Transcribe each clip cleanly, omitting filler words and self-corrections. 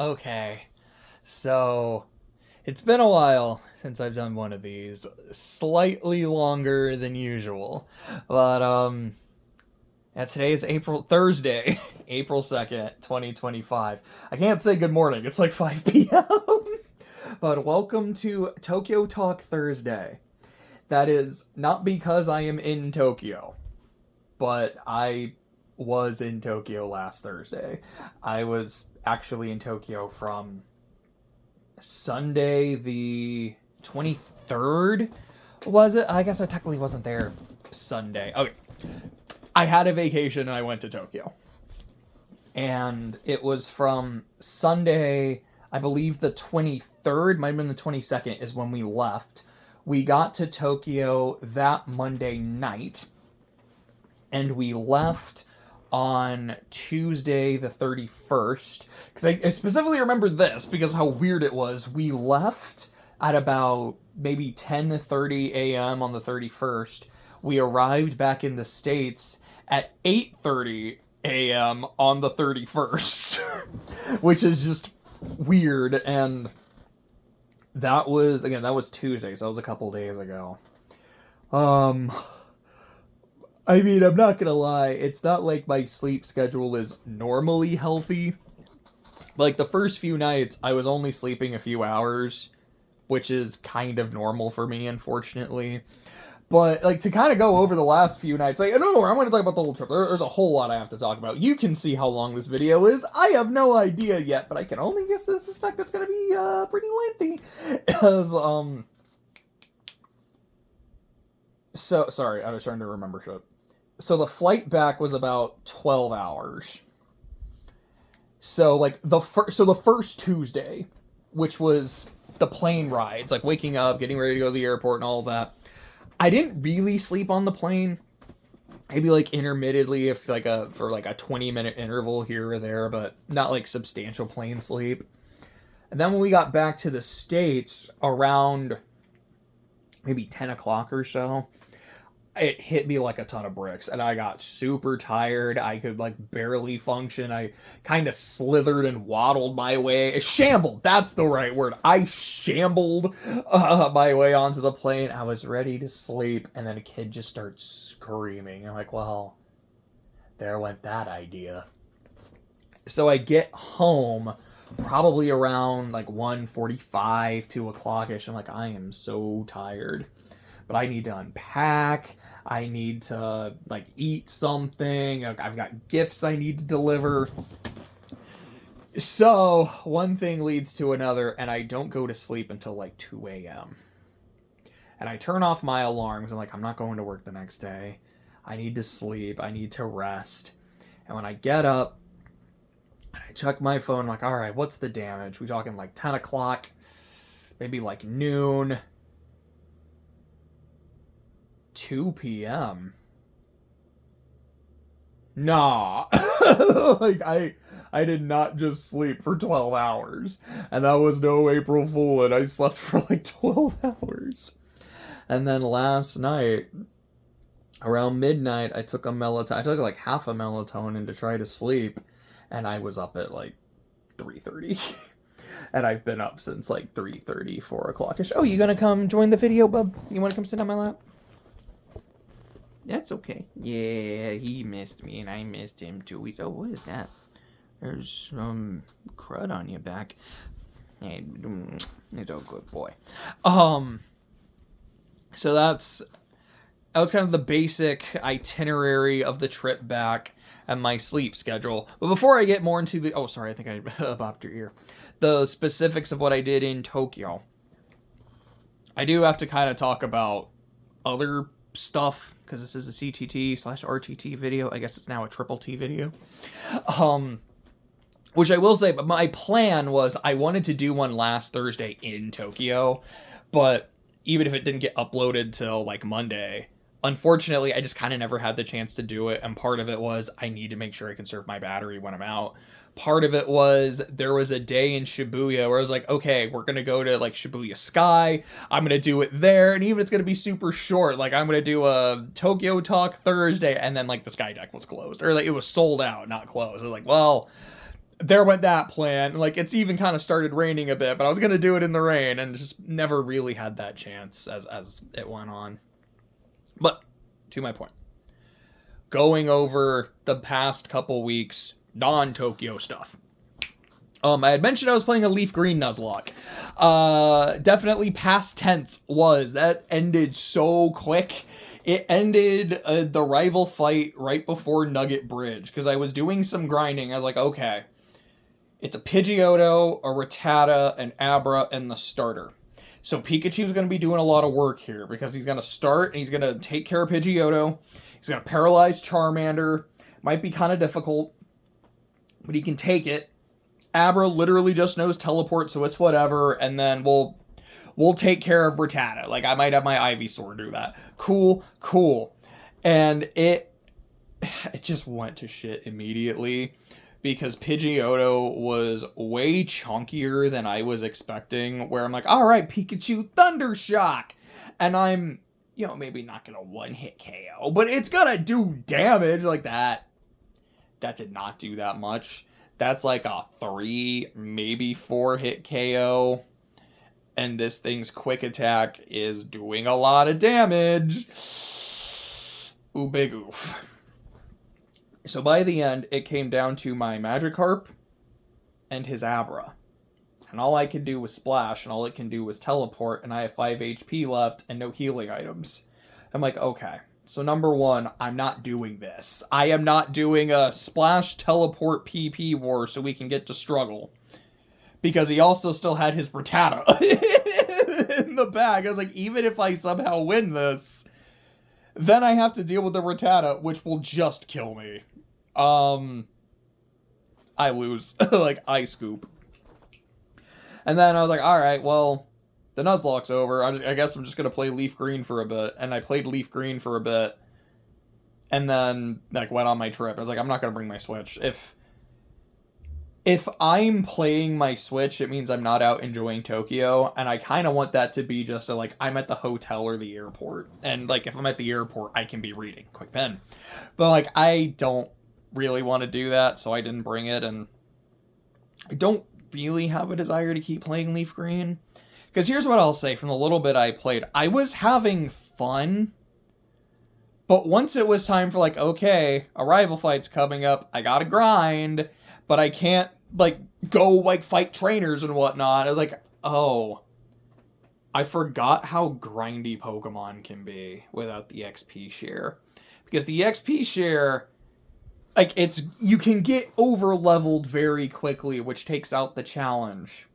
Okay, so it's been a while since I've done one of these, slightly longer than usual, but yeah, today is Thursday, April 2nd, 2025. I can't say good morning. It's like 5 p.m. But welcome to Tokyo Talk Thursday. That is not because I am in Tokyo, but I was in Tokyo last Thursday. I was actually in Tokyo from Sunday the 23rd, was it? I guess I technically wasn't there Sunday. Okay. I had a vacation and I went to Tokyo. And it was from Sunday, I believe the 23rd, might have been the 22nd, is when we left. We got to Tokyo that Monday night. And we left on Tuesday the 31st. Because I specifically remember this because of how weird it was. We left at about maybe 10:30 a.m. on the 31st. We arrived back in the States at 8:30 a.m. on the 31st. Which is just weird. And that was Tuesday, so that was a couple days ago. I mean, I'm not gonna lie, it's not like my sleep schedule is normally healthy. Like, the first few nights, I was only sleeping a few hours, which is kind of normal for me, unfortunately. But, like, to kind of go over the last few nights, like, no, I'm going to talk about the whole trip. There's a whole lot I have to talk about. You can see how long this video is. I have no idea yet, but I can only suspect it's going to be, pretty lengthy. Because, So, sorry, I was trying to remember shit. So the flight back was about 12 hours. So, like, the first Tuesday, which was the plane rides, like waking up, getting ready to go to the airport and all of that, I didn't really sleep on the plane. Maybe, like, intermittently, if, like, for a 20-minute interval here or there, but not, like, substantial plane sleep. And then when we got back to the States, around maybe 10 o'clock or so, it hit me like a ton of bricks, and I got super tired. I could, like, barely function. I kind of slithered and waddled my way. Shambled, that's the right word. I shambled my way onto the plane. I was ready to sleep, and then a kid just starts screaming. I'm like, well, there went that idea. So I get home probably around, like, 1:45, 2 o'clock-ish. I'm like, I am so tired. But I need to unpack. I need to, like, eat something. I've got gifts I need to deliver. So, one thing leads to another, and I don't go to sleep until, like, 2 a.m. And I turn off my alarms. I'm like, I'm not going to work the next day. I need to sleep. I need to rest. And when I get up, and I check my phone, I'm like, all right, what's the damage? We talking, like, 10 o'clock? Maybe, like, noon? 2 p.m. Nah. Like, I did not just sleep for 12 hours. And that was no April Fool, and I slept for like 12 hours. And then last night, around midnight, I took like half a melatonin to try to sleep, and I was up at like 3:30. And I've been up since like 3:30, 4 o'clock-ish. Oh, you gonna come join the video, bub? You wanna come sit on my lap? That's okay. Yeah, he missed me, and I missed him too. Oh, what is that? There's some crud on your back. Hey, he's a good boy. So that was kind of the basic itinerary of the trip back and my sleep schedule. But before I get more into the... Oh, sorry, I think I bopped your ear. The specifics of what I did in Tokyo. I do have to kind of talk about other stuff, because this is a CTT/RTT video. I guess it's now a triple T video. Which I will say, but my plan was I wanted to do one last Thursday in Tokyo, but even if it didn't get uploaded till like Monday, unfortunately, I just kind of never had the chance to do it, and part of it was I need to make sure I conserve my battery when I'm out. Part of it was there was a day in Shibuya where I was like, okay, we're going to go to like Shibuya Sky. I'm going to do it there. And even it's going to be super short. Like I'm going to do a Tokyo Talk Thursday. And then like the Sky Deck was closed, or like it was sold out, not closed. I was like, well, there went that plan. Like, it's even kind of started raining a bit, but I was going to do it in the rain and just never really had that chance as it went on. But, to my point, going over the past couple weeks, non-Tokyo stuff. I had mentioned I was playing a Leaf Green Nuzlocke. Definitely past tense was. That ended so quick. It ended the rival fight right before Nugget Bridge, because I was doing some grinding. I was like, okay, it's a Pidgeotto, a Rattata, an Abra, and the starter. So Pikachu's going to be doing a lot of work here, because he's going to start, and he's going to take care of Pidgeotto. He's going to paralyze Charmander. Might be kind of difficult, but he can take it. Abra literally just knows teleport, so it's whatever, and then we'll take care of Rattata. Like, I might have my Ivysaur do that. Cool. And it just went to shit immediately, because Pidgeotto was way chunkier than I was expecting, where I'm like, alright, Pikachu, Thunder Shock! And I'm, maybe not gonna one-hit KO, but it's gonna do damage like that. That did not do that much. That's like a 3, maybe 4 hit KO. And this thing's quick attack is doing a lot of damage. Ooh, big oof. So by the end, it came down to my Magikarp and his Abra. And all I could do was splash, and all it can do was teleport, and I have 5 HP left and no healing items. I'm like, okay. So number one, I'm not doing this. I am not doing a splash teleport PP war so we can get to struggle. Because he also still had his Rattata in the bag. I was like, even if I somehow win this, then I have to deal with the Rattata, which will just kill me. I lose. Like, I scoop. And then I was like, alright, well, the Nuzlocke's over. I guess I'm just going to play Leaf Green for a bit. And I played Leaf Green for a bit. And then, went on my trip. I was like, I'm not going to bring my Switch. If I'm playing my Switch, it means I'm not out enjoying Tokyo. And I kind of want that to be just I'm at the hotel or the airport. And, if I'm at the airport, I can be reading. Quick pen. But, I don't really want to do that, so I didn't bring it. And I don't really have a desire to keep playing Leaf Green. Because here's what I'll say, from the little bit I played, I was having fun, but once it was time for, okay, a rival fight's coming up, I gotta grind, but I can't, go, fight trainers and whatnot. I was like, oh, I forgot how grindy Pokemon can be without the XP share. Because the XP share, you can get over-leveled very quickly, which takes out the challenge.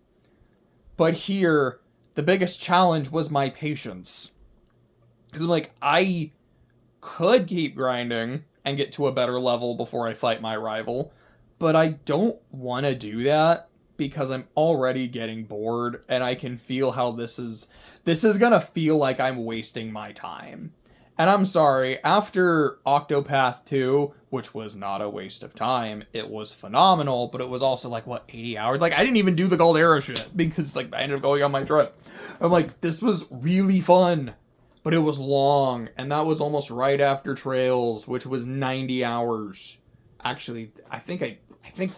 But here, the biggest challenge was my patience. Because I'm I could keep grinding and get to a better level before I fight my rival, but I don't want to do that because I'm already getting bored, and I can feel how this is gonna feel like I'm wasting my time. And I'm sorry, after Octopath 2, which was not a waste of time, it was phenomenal, but it was also 80 hours? I didn't even do the Gold Era shit, because I ended up going on my trip. I'm this was really fun, but it was long, and that was almost right after Trails, which was 90 hours. Actually, I think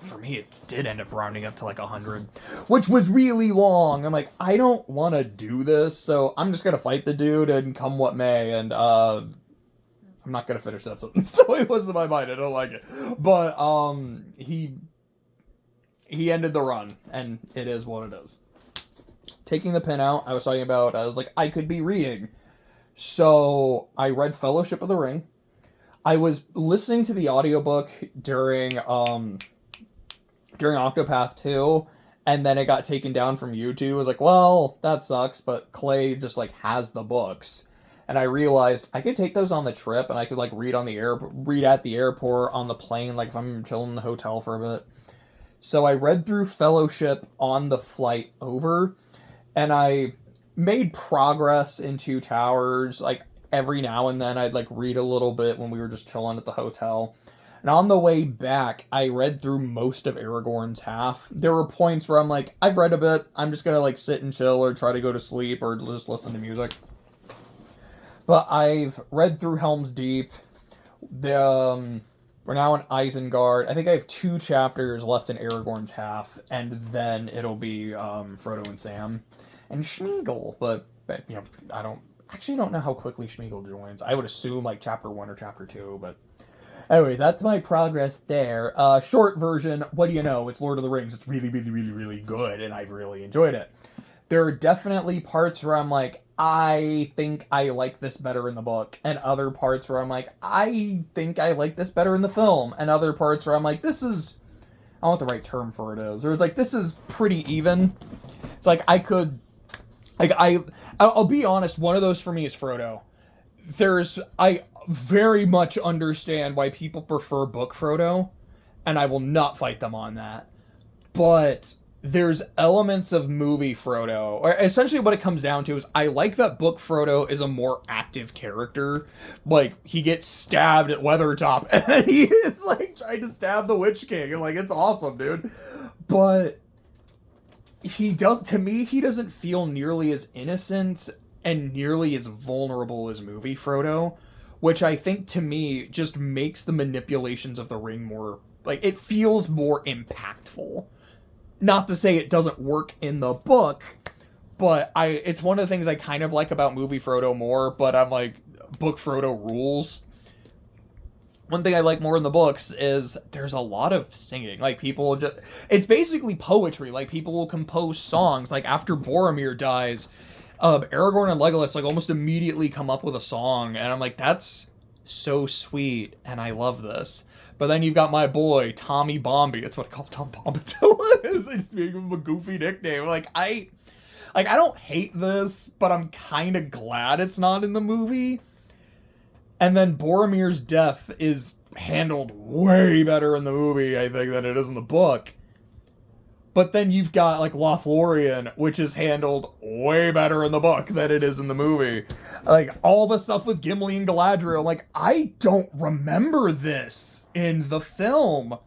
for me it did end up rounding up to 100, which was really long. I'm I don't want to do this, so I'm just gonna fight the dude and come what may. And I'm not gonna finish that sentence the way it was in my mind. I don't like it, but he ended the run, and it is what it is. Taking the pin out, I was talking about. I was I could be reading, so I read Fellowship of the Ring. I was listening to the audiobook during Octopath 2, and then it got taken down from YouTube. I was well, that sucks, but Clay just has the books. And I realized I could take those on the trip, and I could read at the airport, on the plane, if I'm chilling in the hotel for a bit. So I read through Fellowship on the flight over, and I made progress in Two Towers. Every now and then I'd read a little bit when we were just chilling at the hotel. And on the way back, I read through most of Aragorn's half. There were points where I'm I've read a bit. I'm just gonna sit and chill or try to go to sleep or just listen to music. But I've read through Helm's Deep. We're now in Isengard. I think I have 2 chapters left in Aragorn's half, and then it'll be Frodo and Sam and Schmeagol. But you know, I don't know how quickly Schmeagol joins. I would assume like chapter 1 or chapter 2, but anyways, that's my progress there. Short version, what do you know? It's Lord of the Rings. It's really, really, really, really good, and I've really enjoyed it. There are definitely parts where I'm like, I think I like this better in the book, and other parts where I'm like, I think I like this better in the film, and other parts where I'm like, this is, I don't know what the right term for it is. Or it's like, this is pretty even. It's like, I'll be honest, one of those for me is Frodo. I very much understand why people prefer book Frodo, and I will not fight them on that. But there's elements of movie Frodo, or essentially what it comes down to is I like that book Frodo is a more active character. Like, he gets stabbed at Weathertop, and then he is, like, trying to stab the Witch King, and, like, it's awesome, dude. But he doesn't feel nearly as innocent and nearly as vulnerable as movie Frodo, which I think, to me, just makes the manipulations of the ring more, like, it feels more impactful. Not to say it doesn't work in the book, but it's one of the things I kind of like about movie Frodo more, but I'm like, book Frodo rules. One thing I like more in the books is there's a lot of singing. Like, it's basically poetry. Like, people will compose songs. Like, after Boromir dies, Aragorn and Legolas, like, almost immediately come up with a song, and I'm like, that's so sweet, and I love this. But then you've got my boy, Tommy Bombay. That's what I call Tom Bombadil. I just make him a goofy nickname. Like, I don't hate this, but I'm kind of glad it's not in the movie. And then Boromir's death is handled way better in the movie, I think, than it is in the book. But then you've got, like, Lothlorien, which is handled way better in the book than it is in the movie. Like, all the stuff with Gimli and Galadriel, like, I don't remember this in the film.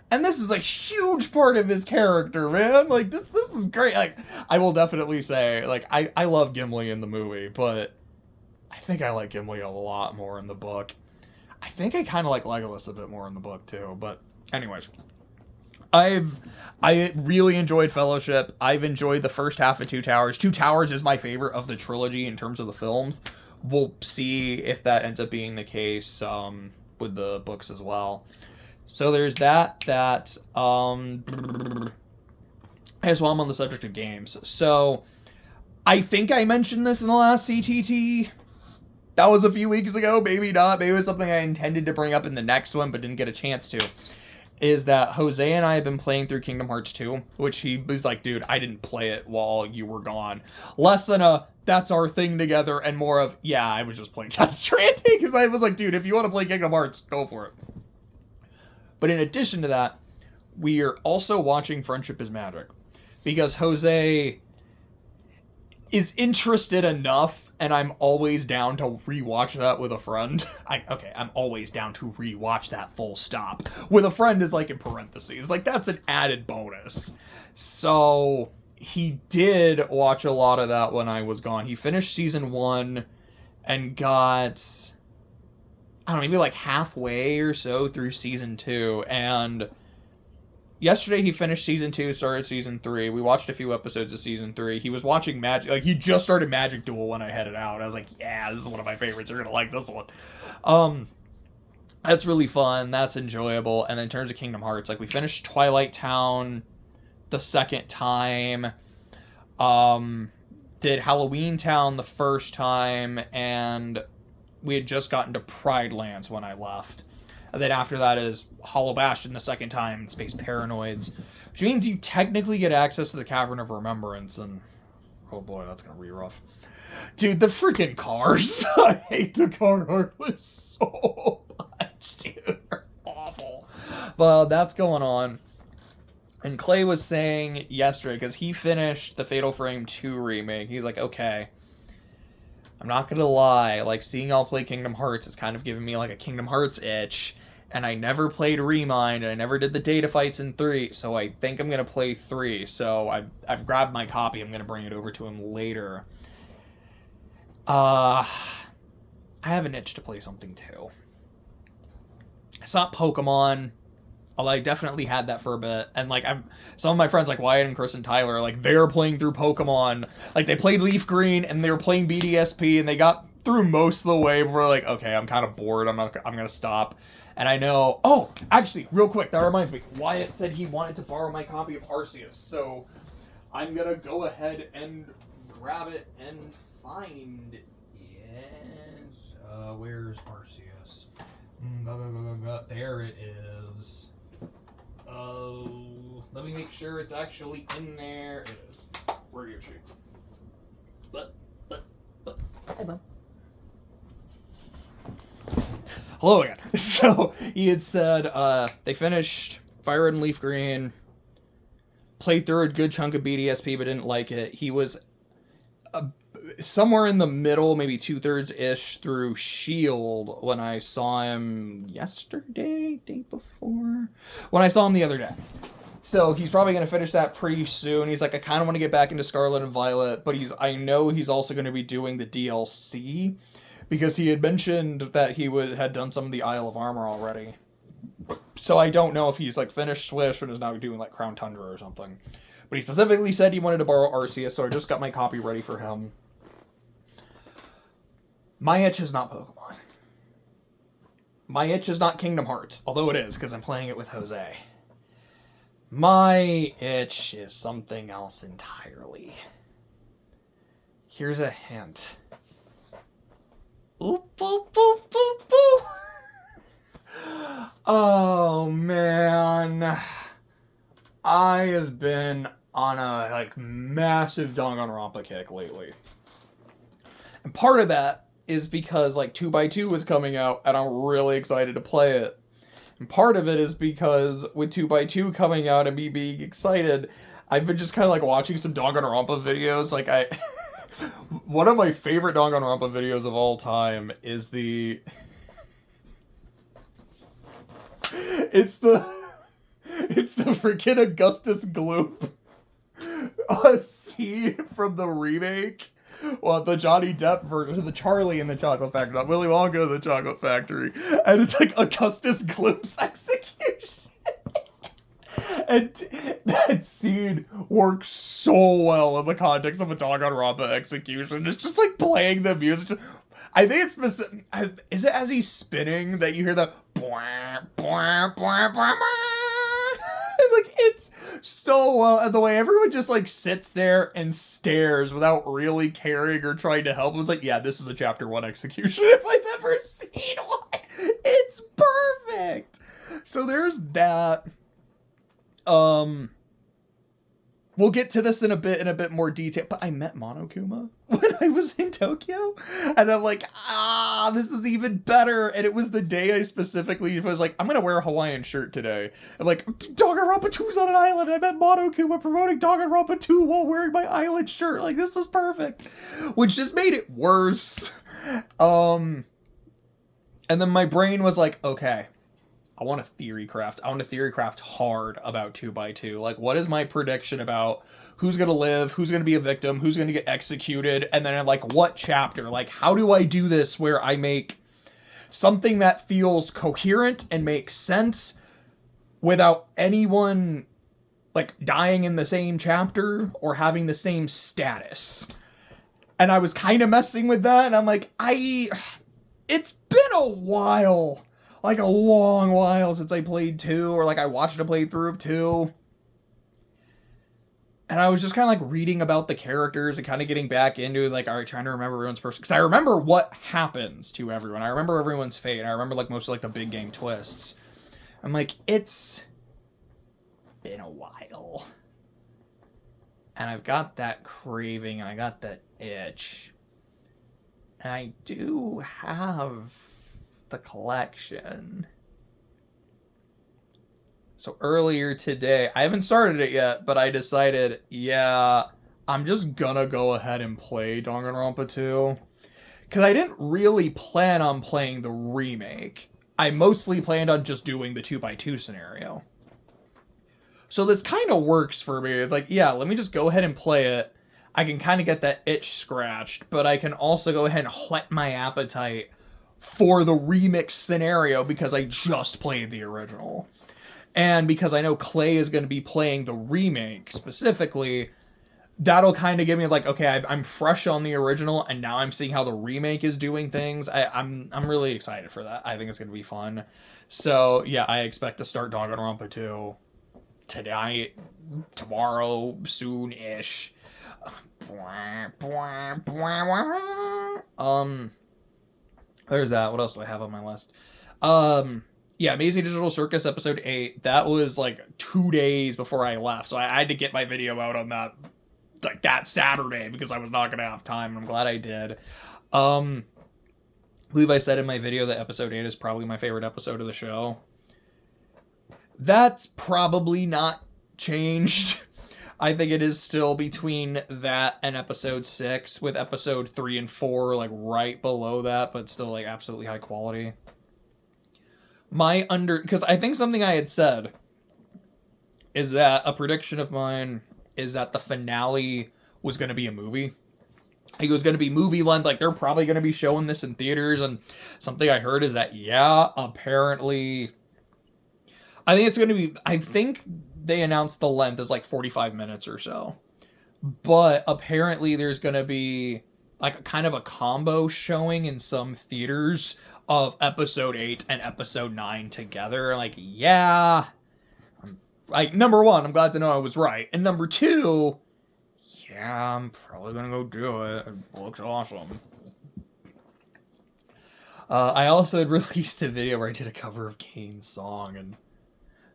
And this is a huge part of his character, man. Like, this is great. Like, I will definitely say, like, I love Gimli in the movie, but I think I like Gimli a lot more in the book. I think I kind of like Legolas a bit more in the book, too. But anyways, I really enjoyed Fellowship. I've enjoyed the first half of Two Towers. Two Towers is my favorite of the trilogy in terms of the films. We'll see if that ends up being the case with the books as well. So there's that. As well, I'm on the subject of games. So I think I mentioned this in the last CTT. That was a few weeks ago. Maybe not. Maybe it was something I intended to bring up in the next one, but didn't get a chance to. Is that Jose and I have been playing through Kingdom Hearts 2, which he was like, dude, I didn't play it while you were gone. Less than that's our thing together, and more of, yeah, I was just playing Death Stranding, because I was like, dude, if you want to play Kingdom Hearts, go for it. But in addition to that, we are also watching Friendship is Magic, because Jose is interested enough, and I'm always down to rewatch that with a friend. I'm always down to rewatch that full stop. With a friend is like in parentheses. Like, that's an added bonus. So he did watch a lot of that when I was gone. He finished season 1 and got, I don't know, maybe like halfway or so through season 2. And yesterday he finished season 2, started season 3. We watched a few episodes of season 3. He was watching Magic, like, he just started Magic Duel when I headed out. I was like, yeah, this is one of my favorites. You're gonna like this one. That's really fun. That's enjoyable. And in terms of Kingdom Hearts, like, we finished Twilight Town the second time. Did Halloween Town the first time, and we had just gotten to Pride Lands when I left. And then after that is Hollow Bastion the second time, and Space Paranoids. Which means you technically get access to the Cavern of Remembrance, and oh boy, that's gonna be rough. Dude, the freaking cars. I hate the car art so much, dude. They're awful. Well, that's going on. And Clay was saying yesterday, because he finished the Fatal Frame 2 remake, he's like, okay, I'm not gonna lie, like, seeing y'all play Kingdom Hearts is kind of giving me, like, a Kingdom Hearts itch, and I never played Remind, and I never did the data fights in 3, so I think I'm gonna play 3, so I've grabbed my copy, I'm gonna bring it over to him later. I have an itch to play something too. It's not Pokemon. Although I definitely had that for a bit. And, like, some of my friends, like Wyatt and Chris and Tyler, like, they're playing through Pokemon. Like, they played Leaf Green, and they were playing BDSP, and they got through most of the way before, like, okay, I'm kind of bored. I'm gonna stop. And I know... Oh! Actually, real quick, that reminds me. Wyatt said he wanted to borrow my copy of Arceus, so I'm gonna go ahead and grab it and find it. Where's Arceus? There it is. Oh, let me make sure it's actually in there. It is. Where are you, Chief? Hi, Mom. Hello again. So, he had said they finished Fire Red and Leaf Green, played through a good chunk of BDSP, but didn't like it. He was somewhere in the middle, maybe 2/3-ish through Shield when I saw him yesterday, day before, when I saw him the other day. So he's probably going to finish that pretty soon. He's like, I kind of want to get back into Scarlet and Violet, but I know he's also going to be doing the DLC because he had mentioned that he had done some of the Isle of Armor already. So I don't know if he's like finished Swish and is now doing like Crown Tundra or something. But he specifically said he wanted to borrow Arceus, so I just got my copy ready for him. My itch is not Pokemon. My itch is not Kingdom Hearts, although it is, because I'm playing it with Jose. My itch is something else entirely. Here's a hint. Oop, boop, boop, boop, boop. Oh, man. I have been on a, like, massive Danganronpa kick lately. And part of that is because, like, 2x2 was coming out, and I'm really excited to play it. And part of it is because with 2x2 coming out and me being excited, I've been just kind of, like, watching some Danganronpa videos. Like, one of my favorite Danganronpa videos of all time is the... It's the freaking Augustus Gloop scene from the remake. Well, the Johnny Depp version, the Charlie in the Chocolate Factory, not Willy Wonka in the Chocolate Factory, and it's like Augustus Gloop's execution. And that scene works so well in the context of a Danganronpa execution. It's just like playing the music. I think it's specific. Is it as he's spinning that you hear the like, it's so well, and the way everyone just like sits there and stares without really caring or trying to help. It was like, yeah, this is a chapter 1 execution if I've ever seen one. It's perfect. So there's that. We'll get to this in a bit more detail, but I met Monokuma when I was in Tokyo, and I'm like, this is even better. And it was the day I specifically was like, I'm gonna wear a Hawaiian shirt today. I'm like, Danganronpa 2's on an island, and I met Monokuma promoting Danganronpa 2 while wearing my island shirt. Like, this is perfect. Which just made it worse. And then my brain was like, okay, I want to theory craft hard about 2x2. Like, what is my prediction about who's going to live, who's going to be a victim, who's going to get executed, and then, like, what chapter? Like, how do I do this where I make something that feels coherent and makes sense without anyone, like, dying in the same chapter or having the same status? And I was kind of messing with that, and I'm like, it's been a while. Like, a long while since I played 2, or like I watched a playthrough of 2. And I was just kind of like reading about the characters and kind of getting back into it, like, all right, trying to remember everyone's person. Because I remember what happens to everyone. I remember everyone's fate. And I remember like most of like the big game twists. I'm like, it's been a while. And I've got that craving and I got that itch. And I do have the collection. So earlier today, I haven't started it yet, but I decided, yeah, I'm just gonna go ahead and play Danganronpa 2. Because I didn't really plan on playing the remake. I mostly planned on just doing the 2x2 scenario. So this kind of works for me. It's like, yeah, let me just go ahead and play it. I can kind of get that itch scratched, but I can also go ahead and whet my appetite for the remix scenario because I just played the original. And because I know Clay is going to be playing the remake specifically, that'll kind of give me like, okay, I'm fresh on the original, and now I'm seeing how the remake is doing things. I'm really excited for that. I think it's going to be fun. So yeah, I expect to start Danganronpa 2 tonight, tomorrow, soon-ish. There's that. What else do I have on my list? Yeah, Amazing Digital Circus episode 8. That was like 2 days before I left, so I had to get my video out on that like that Saturday because I was not gonna have time. I'm glad I did. I believe I said in my video that episode 8 is probably my favorite episode of the show. That's probably not changed. I think it is still between that and episode 6, with episode 3 and 4 like right below that, but still like absolutely high quality. Because I think something I had said is that a prediction of mine is that the finale was going to be a movie. It was going to be movie length, like they're probably going to be showing this in theaters, and something I heard is that, yeah, apparently, I think they announced the length is like 45 minutes or so, but apparently there's going to be like kind of a combo showing in some theaters of episode 8 and episode 9 together. Like, yeah, like, number one, I'm glad to know I was right, and number two, yeah, I'm probably gonna go do it. It looks awesome. I also had released a video where I did a cover of Kane's song, and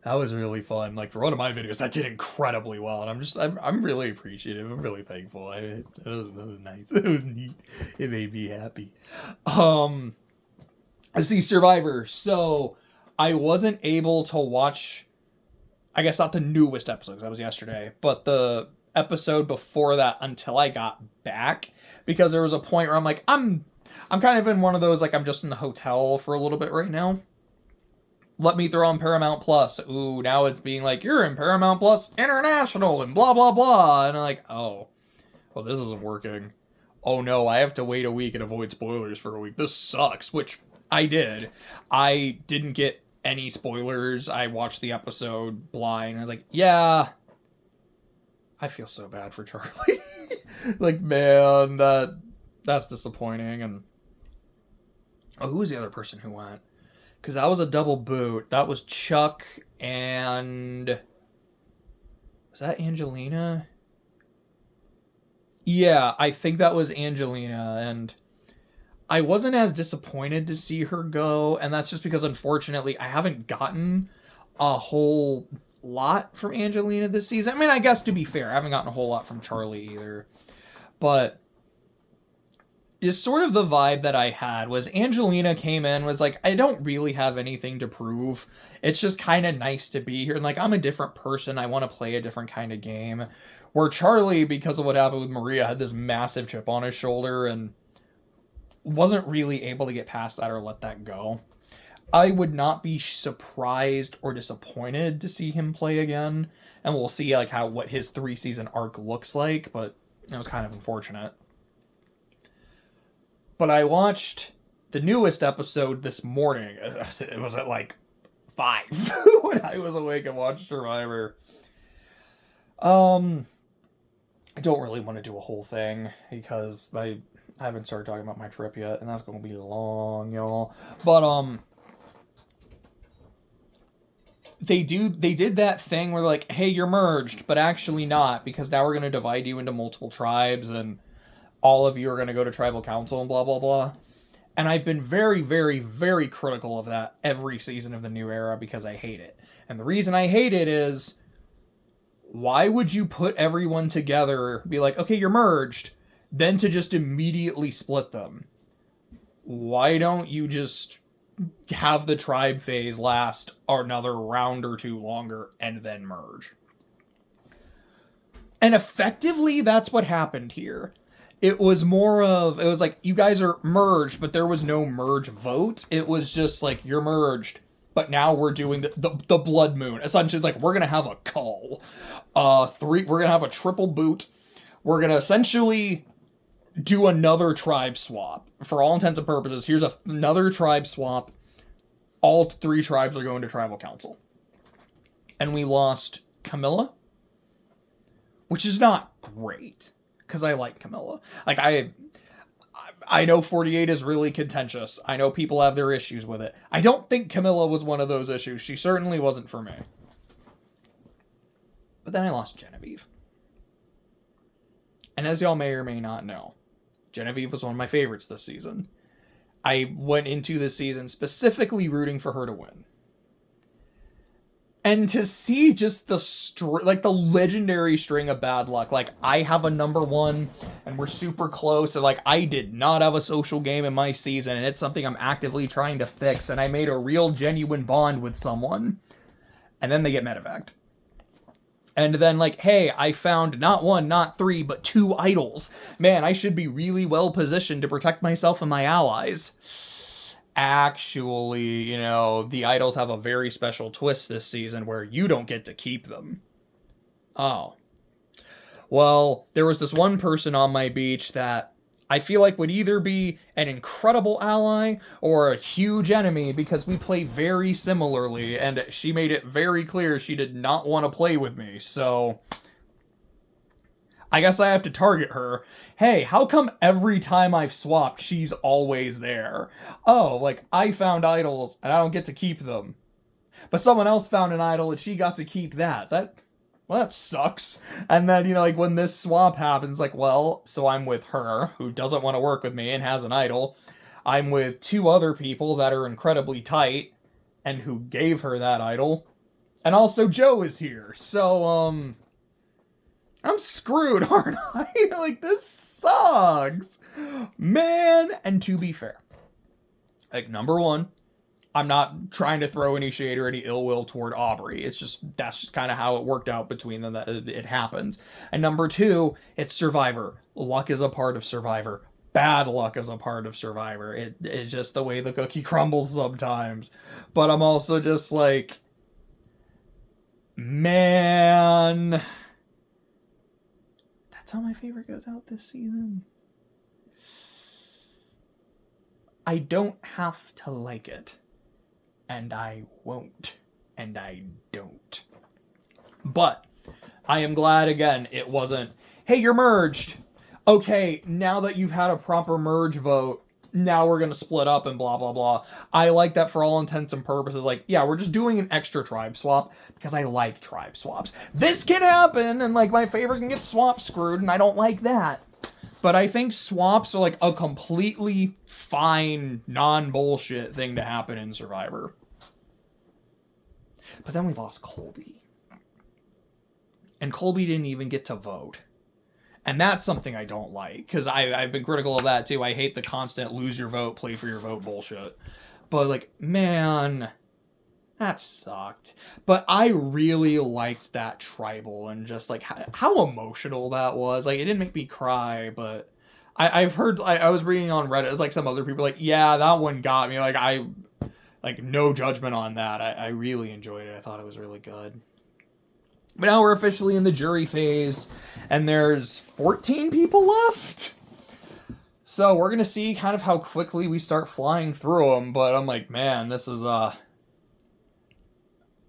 that was really fun. Like, for one of my videos, that did incredibly well, and I'm really appreciative. I'm really thankful. It was nice. It was neat. It made me happy. I see Survivor. So I wasn't able to watch, I guess not the newest episode, because that was yesterday, but the episode before that until I got back, because there was a point where I'm like, I'm kind of in one of those, like, I'm just in the hotel for a little bit right now. Let me throw on Paramount Plus. Ooh, now it's being like, you're in Paramount Plus International and blah, blah, blah. And I'm like, oh, well, this isn't working. Oh no, I have to wait a week and avoid spoilers for a week. This sucks, which I did. I didn't get any spoilers. I watched the episode blind. I was like, yeah, I feel so bad for Charlie. Like, man, that's disappointing. And who was the other person who went? Because that was a double boot. That was Chuck and... was that Angelina? Yeah, I think that was Angelina, and I wasn't as disappointed to see her go, and that's just because, unfortunately, I haven't gotten a whole lot from Angelina this season. I mean, I guess, to be fair, I haven't gotten a whole lot from Charlie either. But is sort of the vibe that I had was Angelina came in, was like, I don't really have anything to prove. It's just kind of nice to be here. And like, I'm a different person. I want to play a different kind of game. Where Charlie, because of what happened with Maria, had this massive chip on his shoulder and wasn't really able to get past that or let that go. I would not be surprised or disappointed to see him play again. And we'll see like what his 3-season arc looks like, but it was kind of unfortunate. But I watched the newest episode this morning. It was at like 5 when I was awake and watched Survivor. I don't really want to do a whole thing because I haven't started talking about my trip yet, and that's going to be long, y'all. But they did that thing where like, hey, you're merged, but actually not, because now we're going to divide you into multiple tribes, and all of you are going to go to tribal council and blah, blah, blah. And I've been very, very, very critical of that every season of the new era because I hate it. And the reason I hate it is, why would you put everyone together, be like, okay, you're merged, then to just immediately split them? Why don't you just have the tribe phase last another round or two longer and then merge? And effectively, that's what happened here. It was like, you guys are merged, but there was no merge vote. It was just like, you're merged, but now we're doing the blood moon. Essentially, it's like, we're going to have a cull. We're going to have a triple boot. We're going to essentially do another tribe swap. For all intents and purposes, here's another tribe swap. All 3 tribes are going to tribal council. And we lost Camilla, which is not great, because I like Camilla. Like, I know 48 is really contentious. I know people have their issues with it. I don't think Camilla was one of those issues. She certainly wasn't for me. But then I lost Genevieve. And as y'all may or may not know, Genevieve was one of my favorites this season. I went into this season specifically rooting for her to win. And to see just the the legendary string of bad luck. Like, I have a number 1 and we're super close. And like, I did not have a social game in my season, and it's something I'm actively trying to fix. And I made a real genuine bond with someone. And then they get medevaced. And then, like, hey, I found not 1, not 3, but 2 idols. Man, I should be really well positioned to protect myself and my allies. Actually, you know, the idols have a very special twist this season where you don't get to keep them. Oh. Well, there was this one person on my beach that I feel like would either be an incredible ally or a huge enemy, because we play very similarly, and she made it very clear she did not want to play with me, so I guess I have to target her. Hey, how come every time I've swapped, she's always there? Oh, like, I found idols and I don't get to keep them. But someone else found an idol and she got to keep that. Well, that sucks. And then, you know, like, when this swap happens, like, well, so I'm with her, who doesn't want to work with me and has an idol. I'm with 2 other people that are incredibly tight and who gave her that idol. And also Joe is here. So, I'm screwed, aren't I? Like, this sucks. Man, and to be fair, like, number 1, I'm not trying to throw any shade or any ill will toward Aubrey. It's just, that's just kind of how it worked out between them, that it happens. And number 2, it's Survivor. Luck is a part of Survivor. Bad luck is a part of Survivor. It's just the way the cookie crumbles sometimes. But I'm also just like, man, that's how my favorite goes out this season. I don't have to like it. And I won't. And I don't. But I am glad, again, it wasn't, hey, you're merged. Okay, now that you've had a proper merge vote, now we're going to split up and blah, blah, blah. I like that for all intents and purposes. Like, yeah, we're just doing an extra tribe swap because I like tribe swaps. This can happen, and, like, my favorite can get swap screwed, and I don't like that. But I think swaps are, like, a completely fine, non-bullshit thing to happen in Survivor. But then we lost Colby. And Colby didn't even get to vote. And that's something I don't like, because I've been critical of that too. I hate the constant lose your vote, play for your vote bullshit. But, like, man, that sucked. But I really liked that tribal and just, like, how emotional that was. Like, it didn't make me cry, but I've heard, I was reading on Reddit, it's like some other people like, yeah, that one got me. Like, no judgment on that. I really enjoyed it. I thought it was really good. But now we're officially in the jury phase, and there's 14 people left. So we're going to see kind of how quickly we start flying through them, but I'm like, man, this is,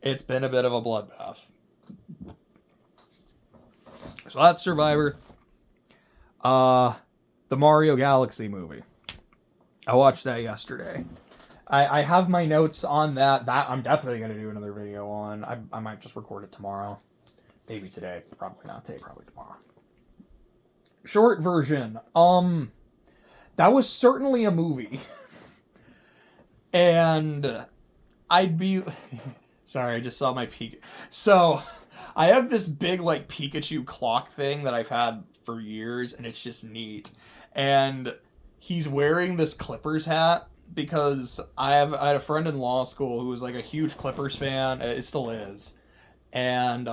it's been a bit of a bloodbath. So that's Survivor. The Mario Galaxy movie. I watched that yesterday. I have my notes on that. That I'm definitely going to do another video on. I might just record it tomorrow. Maybe today. Probably not today. Probably tomorrow. Short version. That was certainly a movie. And I'd be... Sorry, I just saw my Pikachu. So, I have this big, like, Pikachu clock thing that I've had for years, and it's just neat. And he's wearing this Clippers hat because I had a friend in law school who was, like, a huge Clippers fan. It still is. And,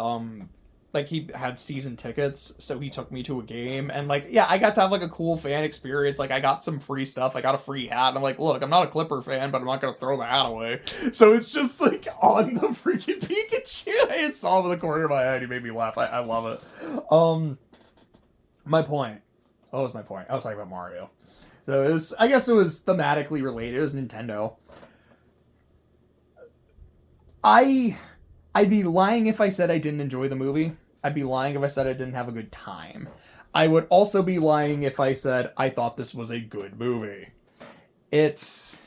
like, he had season tickets, so he took me to a game, and, like, yeah, I got to have, like, a cool fan experience. Like, I got some free stuff, I got a free hat, and I'm like, look, I'm not a Clipper fan, but I'm not gonna throw the hat away. So it's just, like, on the freaking Pikachu. I just saw him in the corner of my head, he made me laugh. I love it. My point. What was my point? I was talking about Mario. So it was, I guess it was thematically related. It was Nintendo. I'd be lying if I said I didn't enjoy the movie. I'd be lying if I said I didn't have a good time. I would also be lying if I said I thought this was a good movie. It's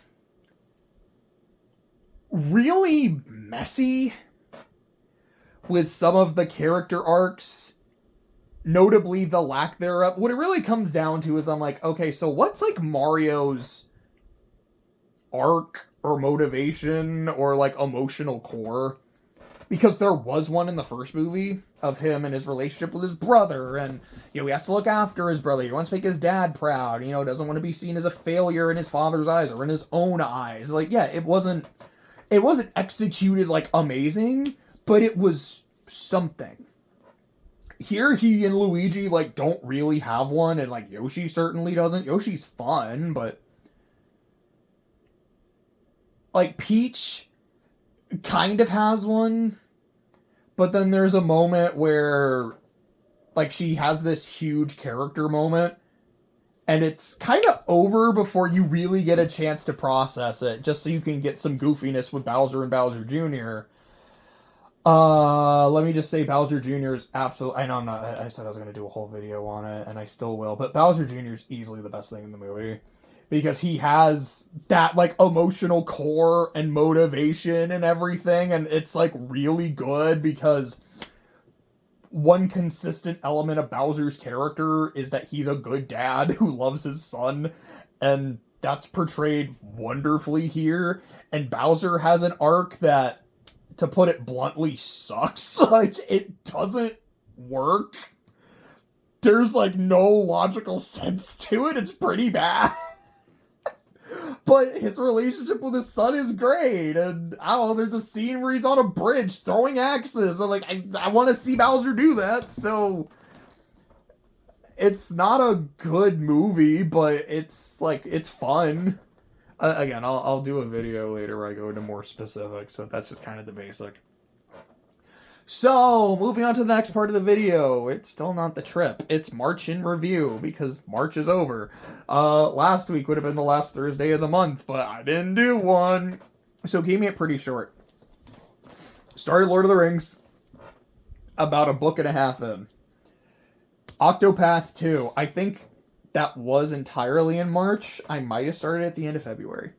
really messy with some of the character arcs, notably the lack thereof. What it really comes down to is I'm like, okay, so what's like Mario's arc or motivation or like emotional core? Because there was one in the first movie of him and his relationship with his brother, and he has to look after his brother. He wants to make his dad proud. Doesn't want to be seen as a failure in his father's eyes or in his own eyes. Like, yeah, it wasn't executed like amazing, but it was something. Here, he and Luigi like don't really have one, and like Yoshi certainly doesn't. Yoshi's fun, but like Peach kind of has one, but then there's a moment where like she has this huge character moment and it's kind of over before you really get a chance to process it, just so you can get some goofiness with Bowser and Bowser Jr. Let me just say Bowser Jr. is absolutely, I know I said I was going to do a whole video on it and I still will, but Bowser Jr. is easily the best thing in the movie. Because he has that, like, emotional core and motivation and everything, and it's, like, really good because one consistent element of Bowser's character is that he's a good dad who loves his son, and that's portrayed wonderfully here. And Bowser has an arc that, to put it bluntly, sucks. Like, it doesn't work. There's, like, no logical sense to it. It's pretty bad. But his relationship with his son is great, and I don't know, there's a scene where he's on a bridge throwing axes, and like, I want to see Bowser do that, so it's not a good movie, but it's like, it's fun. Again, I'll do a video later where I go into more specifics, but that's just kind of the basic. So, moving on to the next part of the video. It's still not the trip. It's March in review, because March is over. Last week would have been the last Thursday of the month, but I didn't do one. So, keeping it pretty short. Started Lord of the Rings about a book and a half in. Octopath 2. I think that was entirely in March. I might have started at the end of February.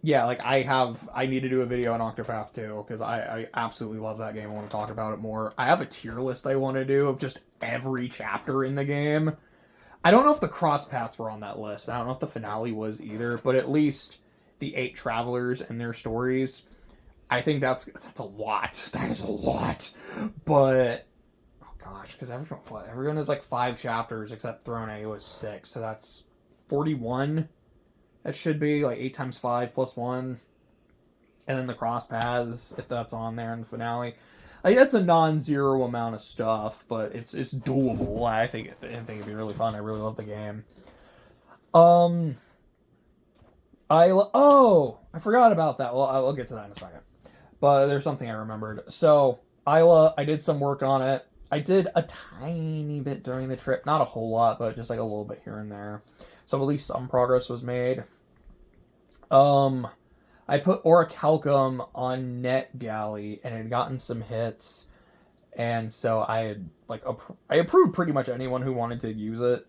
Yeah, like, I need to do a video on Octopath 2, because I absolutely love that game. I want to talk about it more. I have a tier list I want to do of just every chapter in the game. I don't know if the cross paths were on that list. I don't know if the finale was either, but at least the 8 travelers and their stories. I think that's a lot. That is a lot. But, oh gosh, because everyone has like 5 chapters except Throne A was 6, so that's 41. That should be like 8 times 5 plus 1. And then the cross paths, if that's on there in the finale. Like, that's a non-zero amount of stuff, but it's doable. I think it'd be really fun. I really love the game. I forgot about that. Well, I'll get to that in a second. But there's something I remembered. So, Isla, I did some work on it. I did a tiny bit during the trip. Not a whole lot, but just like a little bit here and there. So at least some progress was made. I put Orichalcum on NetGalley, and it had gotten some hits. And so I had, like, I approved pretty much anyone who wanted to use it.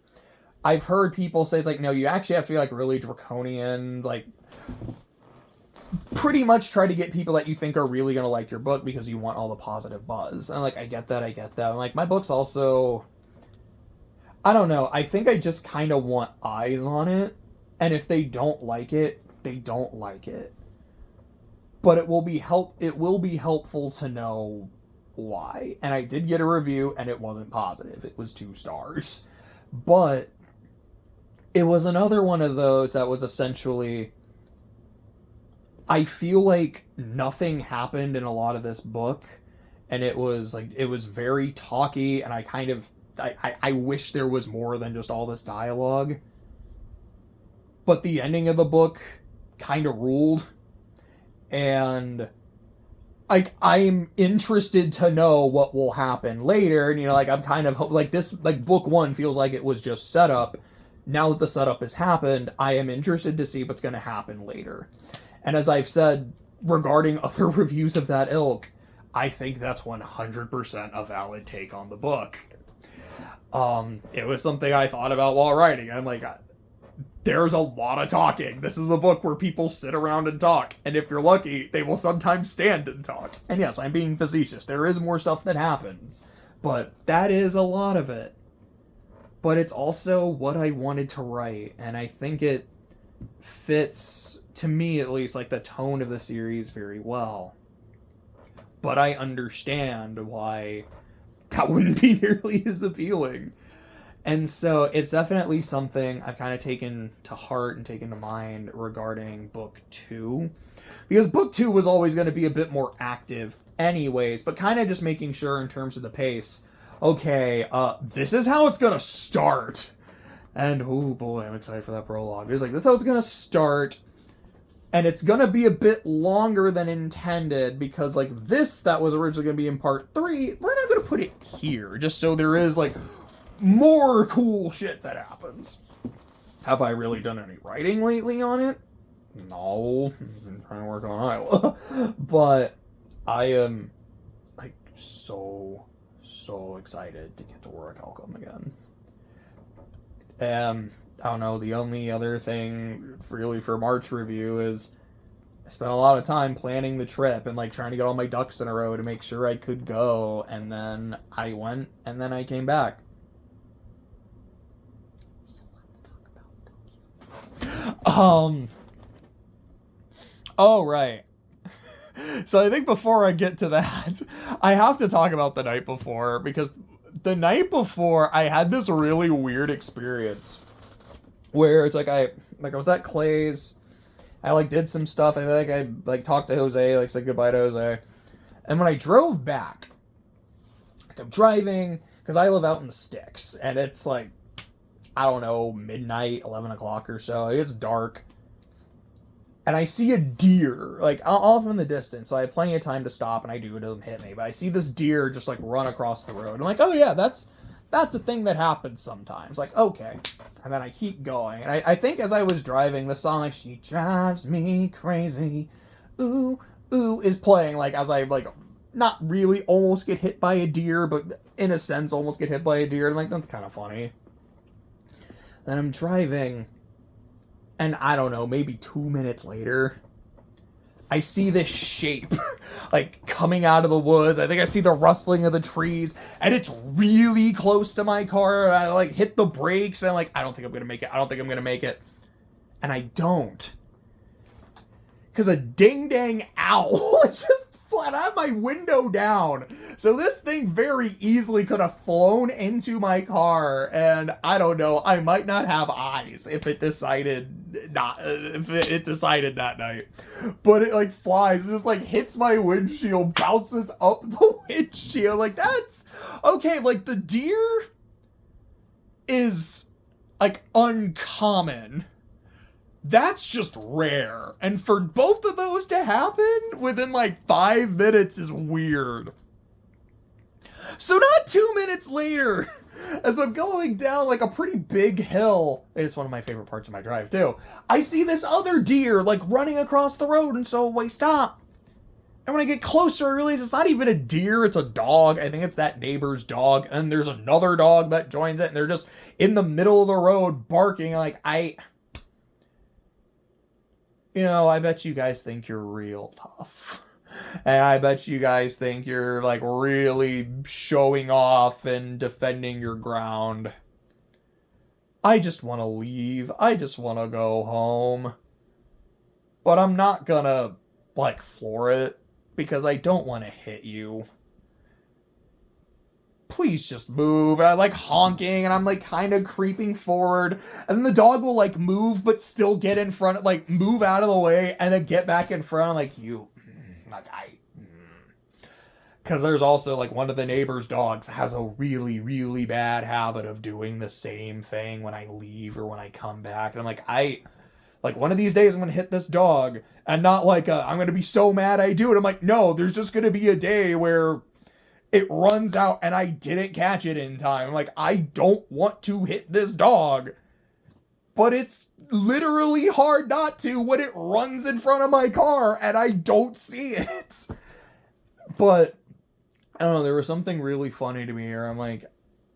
I've heard people say, it's like, no, you actually have to be, like, really draconian, like, pretty much try to get people that you think are really going to like your book because you want all the positive buzz. And, like, I get that. I'm like, my book's also... I don't know. I think I just kind of want eyes on it. And if they don't like it, they don't like it. But it will be helpful to know why. And I did get a review, and it wasn't positive. It was 2 stars. But it was another one of those that was essentially... I feel like nothing happened in a lot of this book. And it was very talky, and I wish there was more than just all this dialogue. But the ending of the book kind of ruled. And like I'm interested to know what will happen later, and like I'm kind of like this, like book one feels like it was just setup. Now that the setup has happened, I am interested to see what's going to happen later. And as I've said regarding other reviews of that ilk, I think that's 100% a valid take on the book. It was something I thought about while writing. I'm like, there's a lot of talking. This is a book where people sit around and talk. And if you're lucky, they will sometimes stand and talk. And yes, I'm being facetious. There is more stuff that happens. But that is a lot of it. But it's also what I wanted to write. And I think it fits, to me at least, like the tone of the series very well. But I understand why that wouldn't be nearly as appealing. And so it's definitely something I've kind of taken to heart and taken to mind regarding book two. Because book two was always going to be a bit more active anyways, but kind of just making sure in terms of the pace, okay, this is how it's going to start. And oh boy, I'm excited for that prologue. It's like, this is how it's going to start. And it's going to be a bit longer than intended because like this that was originally going to be in part 3, we're not going to put it here just so there is like more cool shit that happens. Have I really done any writing lately on it? No. I've been trying to work on Iowa. But I am like so excited to get to Warwick Helcom again. I don't know, the only other thing really for March review is I spent a lot of time planning the trip and like trying to get all my ducks in a row to make sure I could go, and then I went and then I came back. So let's talk about Tokyo. Oh right. So I think before I get to that, I have to talk about the night before, because the night before I had this really weird experience where it's like I was at Clay's, I like did some stuff, I think I like talked to Jose, like said goodbye to Jose, and when I drove back, like I'm driving because I live out in the sticks and it's like, I don't know, midnight, 11 o'clock or so, it's dark, and I see a deer like off in the distance, so I have plenty of time to stop, and I do, it doesn't hit me, but I see this deer just like run across the road. I'm like, oh yeah, that's a thing that happens sometimes. Like, okay. And then I keep going. And I think as I was driving, the song, like, She Drives Me Crazy, Ooh, Ooh, is playing, like, as I, like, not really almost get hit by a deer, but in a sense almost get hit by a deer. And I'm like, that's kind of funny. Then I'm driving, and I don't know, maybe 2 minutes later, I see this shape, like, coming out of the woods. I think I see the rustling of the trees, and it's really close to my car. I, like, hit the brakes, and I'm like, I don't think I'm gonna make it. And I don't. Because a ding-dang owl just flat out my window down. So this thing very easily could have flown into my car, and I don't know, I might not have eyes if it decided that night. But it like flies, it just like hits my windshield, bounces up the windshield. Like, that's okay. Like, the deer is like uncommon. That's just rare. And for both of those to happen within like 5 minutes is weird. So not 2 minutes later, as I'm going down like a pretty big hill, it's one of my favorite parts of my drive too, I see this other deer like running across the road, and so I stop. And when I get closer, I realize it's not even a deer, it's a dog. I think it's that neighbor's dog, and there's another dog that joins it, and they're just in the middle of the road barking. Like, I bet you guys think you're real tough. And I bet you guys think you're, like, really showing off and defending your ground. I just want to leave. I just want to go home. But I'm not gonna, like, floor it, because I don't want to hit you. Please just move. And I like honking, and I'm like kind of creeping forward, and then the dog will like move but still get in front, like move out of the way and then get back in front. I'm like, because there's also like one of the neighbor's dogs has a really, really bad habit of doing the same thing when I leave or when I come back, and I'm like, Like, one of these days I'm going to hit this dog. And not like, I'm going to be so mad I do it. I'm like, no, there's just going to be a day where it runs out and I didn't catch it in time. I'm like, I don't want to hit this dog. But it's literally hard not to when it runs in front of my car and I don't see it. But, I don't know, there was something really funny to me here. I'm like,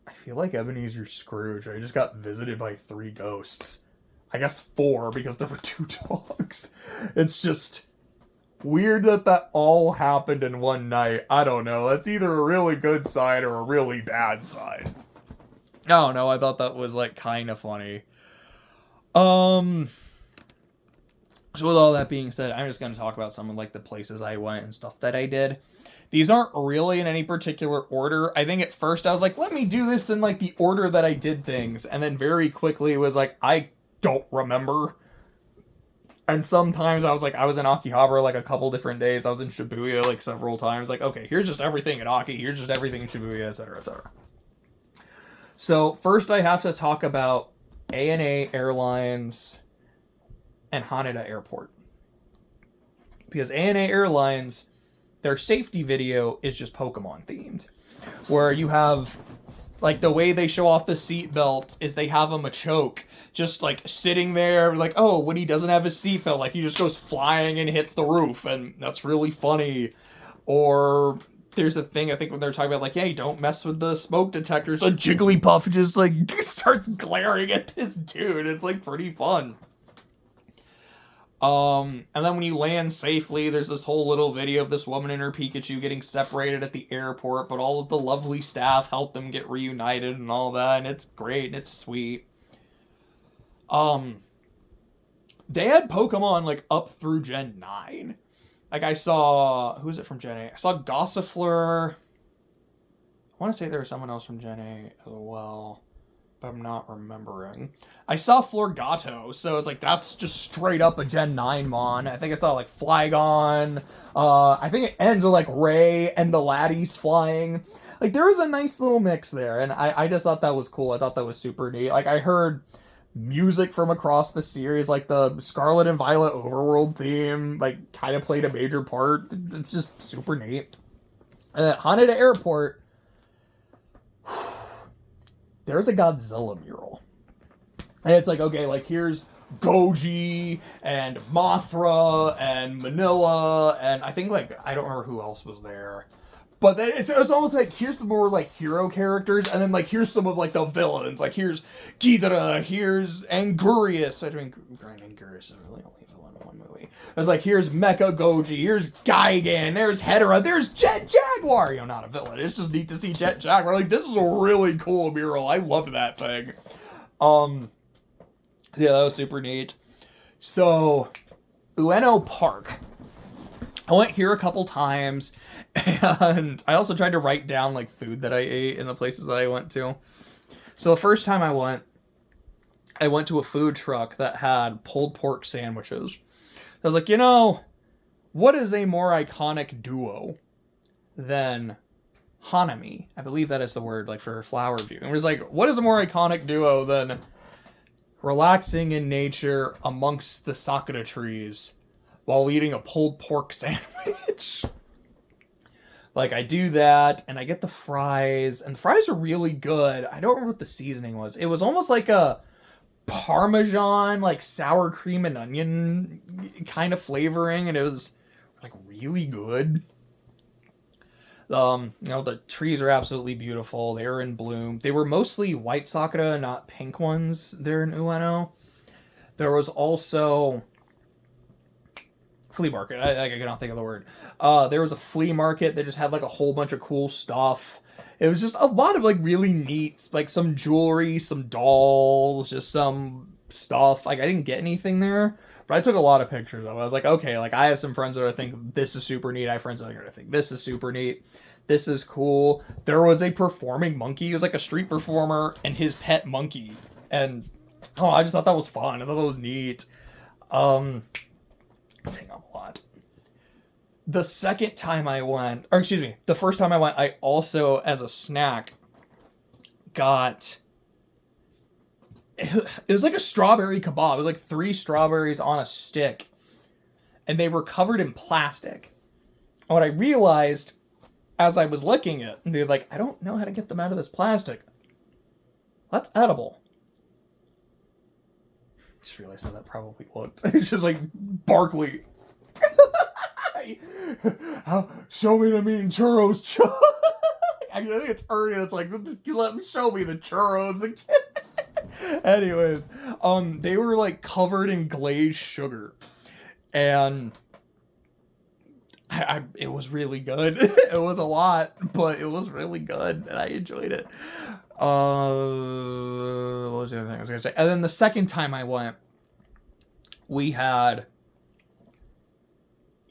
I feel like Ebenezer Scrooge. I just got visited by 3 ghosts. I guess 4 because there were 2 dogs. It's just weird that all happened in one night. I don't know. That's either a really good sign or a really bad sign. I don't know. I thought that was like kind of funny. So with all that being said, I'm just going to talk about some of like the places I went and stuff that I did. These aren't really in any particular order. I think at first I was like, let me do this in like the order that I did things. And then very quickly it was like, I don't remember. And sometimes I was like, I was in Akihabara like a couple different days. I was in Shibuya like several times. Like, okay, here's just everything in Aki. Here's just everything in Shibuya, etc., etc. So first I have to talk about ANA Airlines and Haneda Airport. Because ANA Airlines, their safety video is just Pokemon themed. Where you have, like, the way they show off the seatbelt is they have a Machoke just, like, sitting there, like, oh, when he doesn't have his seatbelt, like, he just goes flying and hits the roof, and that's really funny. Or there's a thing, I think, when they're talking about, like, hey, don't mess with the smoke detectors, a Jigglypuff just, like, starts glaring at this dude. It's, like, pretty fun. And then when you land safely, there's this whole little video of this woman and her Pikachu getting separated at the airport, but all of the lovely staff help them get reunited and all that, and it's great, and it's sweet. They had Pokemon, like, up through Gen 9. Like, I saw, who is it from Gen 8? I saw Gossifleur. I want to say there was someone else from Gen 8 as well, but I'm not remembering. I saw Florgato, so it's like, that's just straight up a Gen 9 Mon. I think I saw, like, Flygon. I think it ends with, like, Ray and the laddies flying. Like, there was a nice little mix there, and I just thought that was cool. I thought that was super neat. Like, I heard music from across the series, like the Scarlet and Violet Overworld theme, like, kind of played a major part. It's just super neat. At Haneda Airport, there's a Godzilla mural. And it's like, okay, like, here's Goji and Mothra and Manila, and I think, like, I don't remember who else was there. But then it's almost like, here's the more, like, hero characters, and then, like, here's some of, like, the villains. Like, here's Ghidorah, here's Angurius. I mean, Angurius is really only a villain in one movie. It's like, here's Mecha Goji, here's Gigan, there's Hedorah, there's Jet Jaguar. You know, not a villain. It's just neat to see Jet Jaguar. Like, this is a really cool mural. I loved that thing. Yeah, that was super neat. So, Ueno Park. I went here a couple times, and I also tried to write down, like, food that I ate in the places that I went to. So the first time I went to a food truck that had pulled pork sandwiches. I was like, you know, what is a more iconic duo than Hanami? I believe that is the word, like, for flower view. And it was like, what is a more iconic duo than relaxing in nature amongst the sakura trees while eating a pulled pork sandwich? Like, I do that, and I get the fries, and the fries are really good. I don't remember what the seasoning was. It was almost like a Parmesan, like, sour cream and onion kind of flavoring, and it was, like, really good. You know, the trees are absolutely beautiful. They were in bloom. They were mostly white sakura, not pink ones there in Ueno. There was also flea market. I cannot think of the word. There was a flea market that just had, like, a whole bunch of cool stuff. It was just a lot of, like, really neat, like, some jewelry, some dolls, just some stuff. Like, I didn't get anything there, but I took a lot of pictures of it. I was like, okay, like, I have some friends that I think this is super neat. I have friends that I think this is super neat. This is cool. There was a performing monkey. He was like a street performer and his pet monkey. And, oh, I just thought that was fun. I thought that was neat. I'm saying a lot. The second time I went, or excuse me, the first time I went, I also, as a snack, got it was like a strawberry kebab. It was like 3 strawberries on a stick, and they were covered in plastic. And what I realized as I was licking it, and they're like, I don't know how to get them out of this plastic. That's edible. I just realized how that probably looked. It's just like Barkley. Show me the mean churros. I think it's Ernie that's like, let me show me the churros again. Anyways, they were like covered in glazed sugar, and it was really good. It was a lot, but it was really good, and I enjoyed it. What was the other thing I was gonna say? And then the second time I went, we had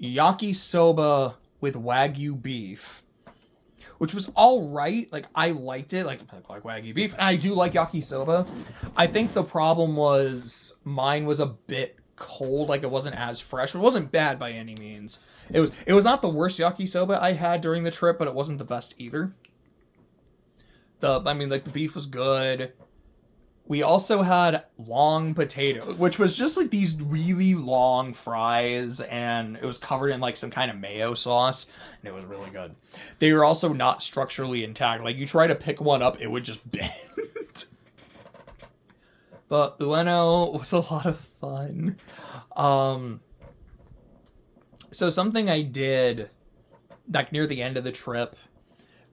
yakisoba with Wagyu beef, which was all right. Like, I liked it. Like Wagyu beef. And I do like yakisoba. I think the problem was mine was a bit cold. Like, it wasn't as fresh. It wasn't bad by any means. It was not the worst yakisoba I had during the trip, but it wasn't the best either. The beef was good. We also had long potato, which was just like these really long fries, and it was covered in like some kind of mayo sauce, and it was really good. They were also not structurally intact. Like, you try to pick one up, it would just bend. But Ueno was a lot of fun. So something I did like near the end of the trip,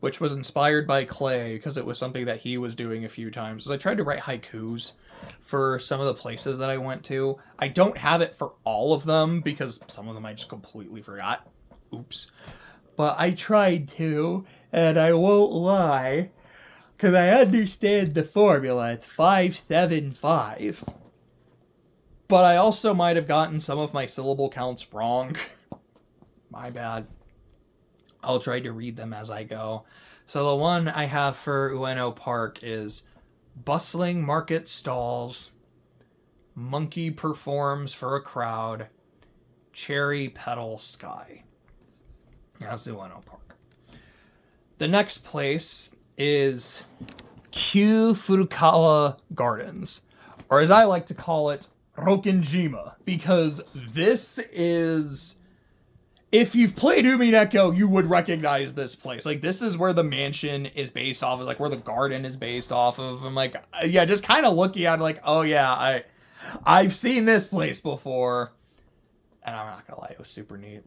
which was inspired by Clay, because it was something that he was doing a few times, is I tried to write haikus for some of the places that I went to. I don't have it for all of them, because some of them I just completely forgot. Oops. But I tried to, and I won't lie, because I understand the formula. It's 575. But I also might have gotten some of my syllable counts wrong. My bad. I'll try to read them as I go. So the one I have for Ueno Park is bustling market stalls, monkey performs for a crowd, cherry petal sky. That's Ueno Park. The next place is Kyu Furukawa Gardens, or as I like to call it, Rokenjima, because this is... If you've played Umineko, you would recognize this place. Like, this is where the mansion is based off of, like, where the garden is based off of. I'm like, yeah, just kind of looking at it like, oh yeah, I've seen this place before. And I'm not gonna lie, it was super neat.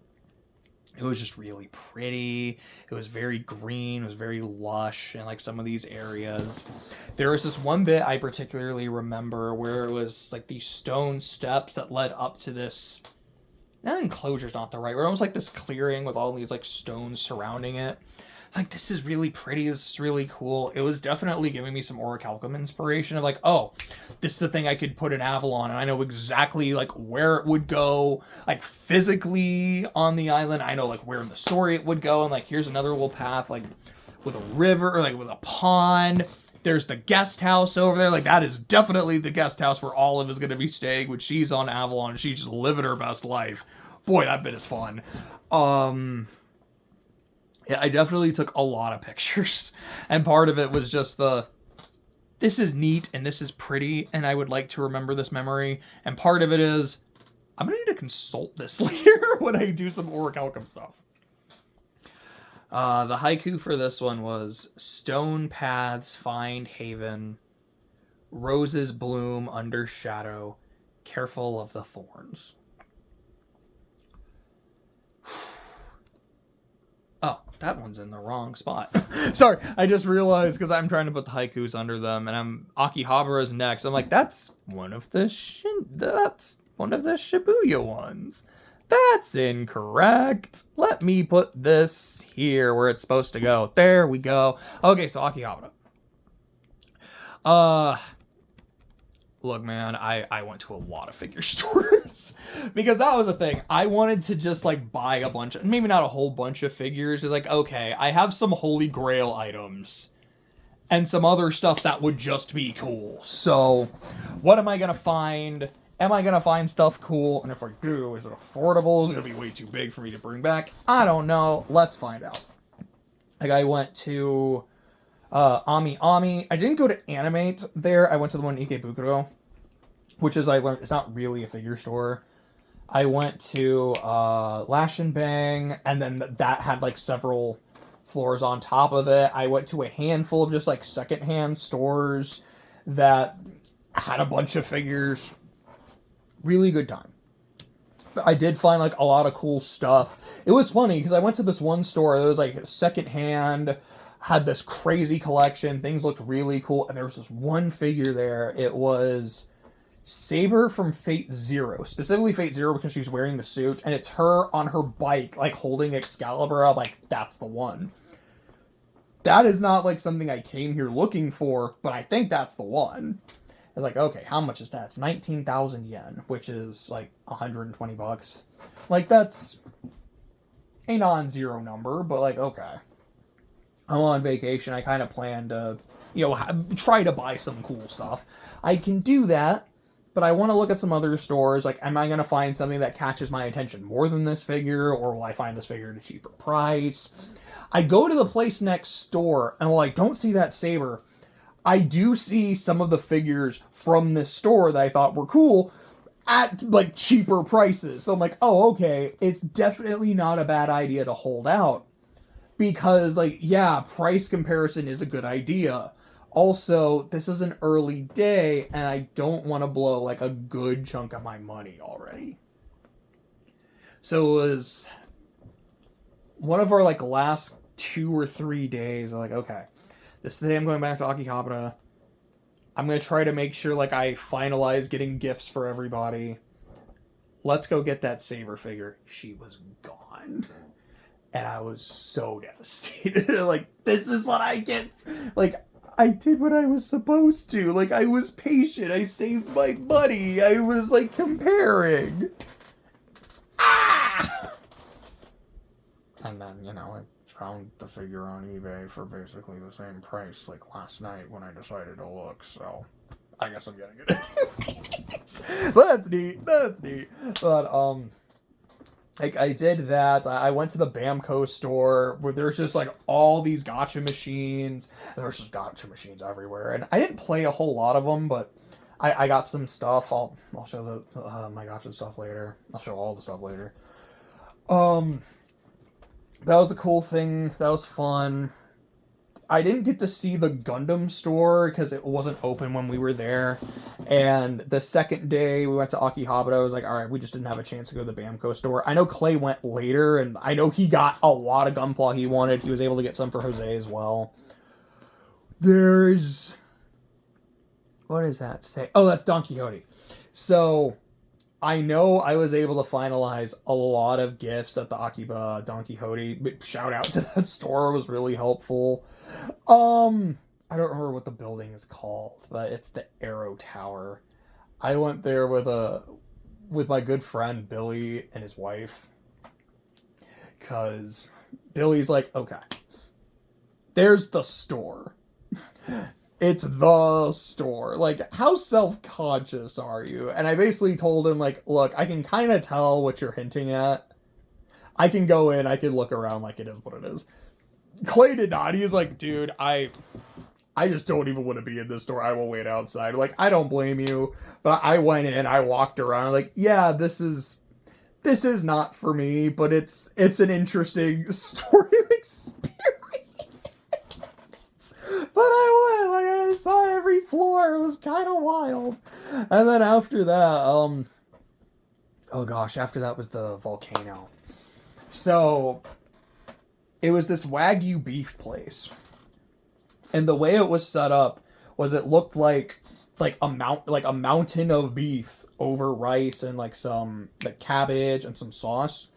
It was just really pretty. It was very green. It was very lush in, like, some of these areas. There was this one bit I particularly remember where it was, like, these stone steps that led up to this... enclosure's not the right word. Almost like this clearing with all these like stones surrounding it. Like, this is really pretty. This is really cool. It was definitely giving me some orichalcum inspiration of like, oh, this is the thing I could put in Avalon, and I know exactly like where it would go, like physically on the island. I know like where in the story it would go, and like here's another little path like with a river or like with a pond. There's the guest house over there. Like, that is definitely the guest house where Olive is going to be staying when she's on Avalon and she's just living her best life. Boy, that bit is fun. Yeah, I definitely took a lot of pictures. And part of it was just this is neat and this is pretty and I would like to remember this memory. And part of it is, I'm going to need to consult this later when I do some orichalcum stuff. The haiku for this one was, stone paths find haven, roses bloom under shadow, careful of the thorns. Oh, that one's in the wrong spot. Sorry, I just realized because I'm trying to put the haikus under them, and Akihabara's next. I'm like, that's one of the Shibuya ones. That's incorrect. Let me put this here where it's supposed to go. There we go. Okay, so Akihabara. Look, man, I went to a lot of figure stores because that was the thing. I wanted to just like buy a bunch of, maybe not a whole bunch of figures. It's like, okay, I have some Holy Grail items and some other stuff that would just be cool. So what am I going to find? Am I going to find stuff cool? And if I do, is it affordable? Is it going to be way too big for me to bring back? I don't know. Let's find out. Like, I went to Ami Ami. I didn't go to Animate there. I went to the one in Ikebukuro, which is, I learned, it's not really a figure store. I went to Lash and Bang, and then that had like several floors on top of it. I went to a handful of just like secondhand stores that had a bunch of figures. Really good time. But I did find like a lot of cool stuff. It was funny because I went to this one store that was like secondhand, had this crazy collection. Things looked really cool, and there was this one figure there. It was Saber from Fate Zero, specifically Fate Zero because she's wearing the suit, and it's her on her bike, like holding Excalibur up. Like, that's the one. That is not like something I came here looking for, but I think that's the one. I was like, okay, how much is that? It's 19,000 yen, which is like $120. Like, that's a non-zero number, but like, okay. I'm on vacation. I kind of plan to, try to buy some cool stuff. I can do that, but I want to look at some other stores. Like, am I going to find something that catches my attention more than this figure, or will I find this figure at a cheaper price? I go to the place next door, and I don't see that Saber. I do see some of the figures from this store that I thought were cool at, like, cheaper prices. So I'm like, oh, okay, it's definitely not a bad idea to hold out. Because, like, yeah, price comparison is a good idea. Also, this is an early day, and I don't want to blow, like, a good chunk of my money already. So it was one of our, like, last 2 or 3 days. I'm like, okay, this is the day I'm going back to Akihabara. I'm going to try to make sure, like, I finalize getting gifts for everybody. Let's go get that Saber figure. She was gone. And I was so devastated. Like, this is what I get. Like, I did what I was supposed to. Like, I was patient. I saved my money. I was, like, comparing. Ah! And then, I found the figure on eBay for basically the same price, like, last night when I decided to look, so I guess I'm getting it. That's neat. But, like, I did that. I went to the Bamco store where there's just, like, all these gacha machines. There's just gacha machines everywhere. And I didn't play a whole lot of them, but I got some stuff. I'll show my gacha stuff later. I'll show all the stuff later. That was a cool thing. That was fun. I didn't get to see the Gundam store because it wasn't open when we were there. And the second day we went to Akihabara, I was like, all right, we just didn't have a chance to go to the Bamco store. I know Clay went later, and I know he got a lot of Gunpla he wanted. He was able to get some for Jose as well. There's... what does that say? Oh, that's Don Quixote. So I know I was able to finalize a lot of gifts at the Akiba Don Quixote. Shout out to that store. It was really helpful. I don't remember what the building is called, but it's the Arrow Tower. I went there with my good friend Billy and his wife, because Billy's like, okay, there's the store. It's the store. Like, how self-conscious are you? And I basically told him, like, look, I can kind of tell what you're hinting at. I can go in, I can look around like it is what it is. Clay did not. He's like, dude, I just don't even want to be in this store. I will wait outside. Like, I don't blame you. But I went in, I walked around, like, yeah, this is not for me, but it's an interesting story experience. But I went, like, I saw every floor. It was kind of wild. And then after that, oh gosh, after that was the volcano. So it was this Wagyu beef place. And the way it was set up was it looked like a mountain of beef over rice and like some cabbage and some sauce.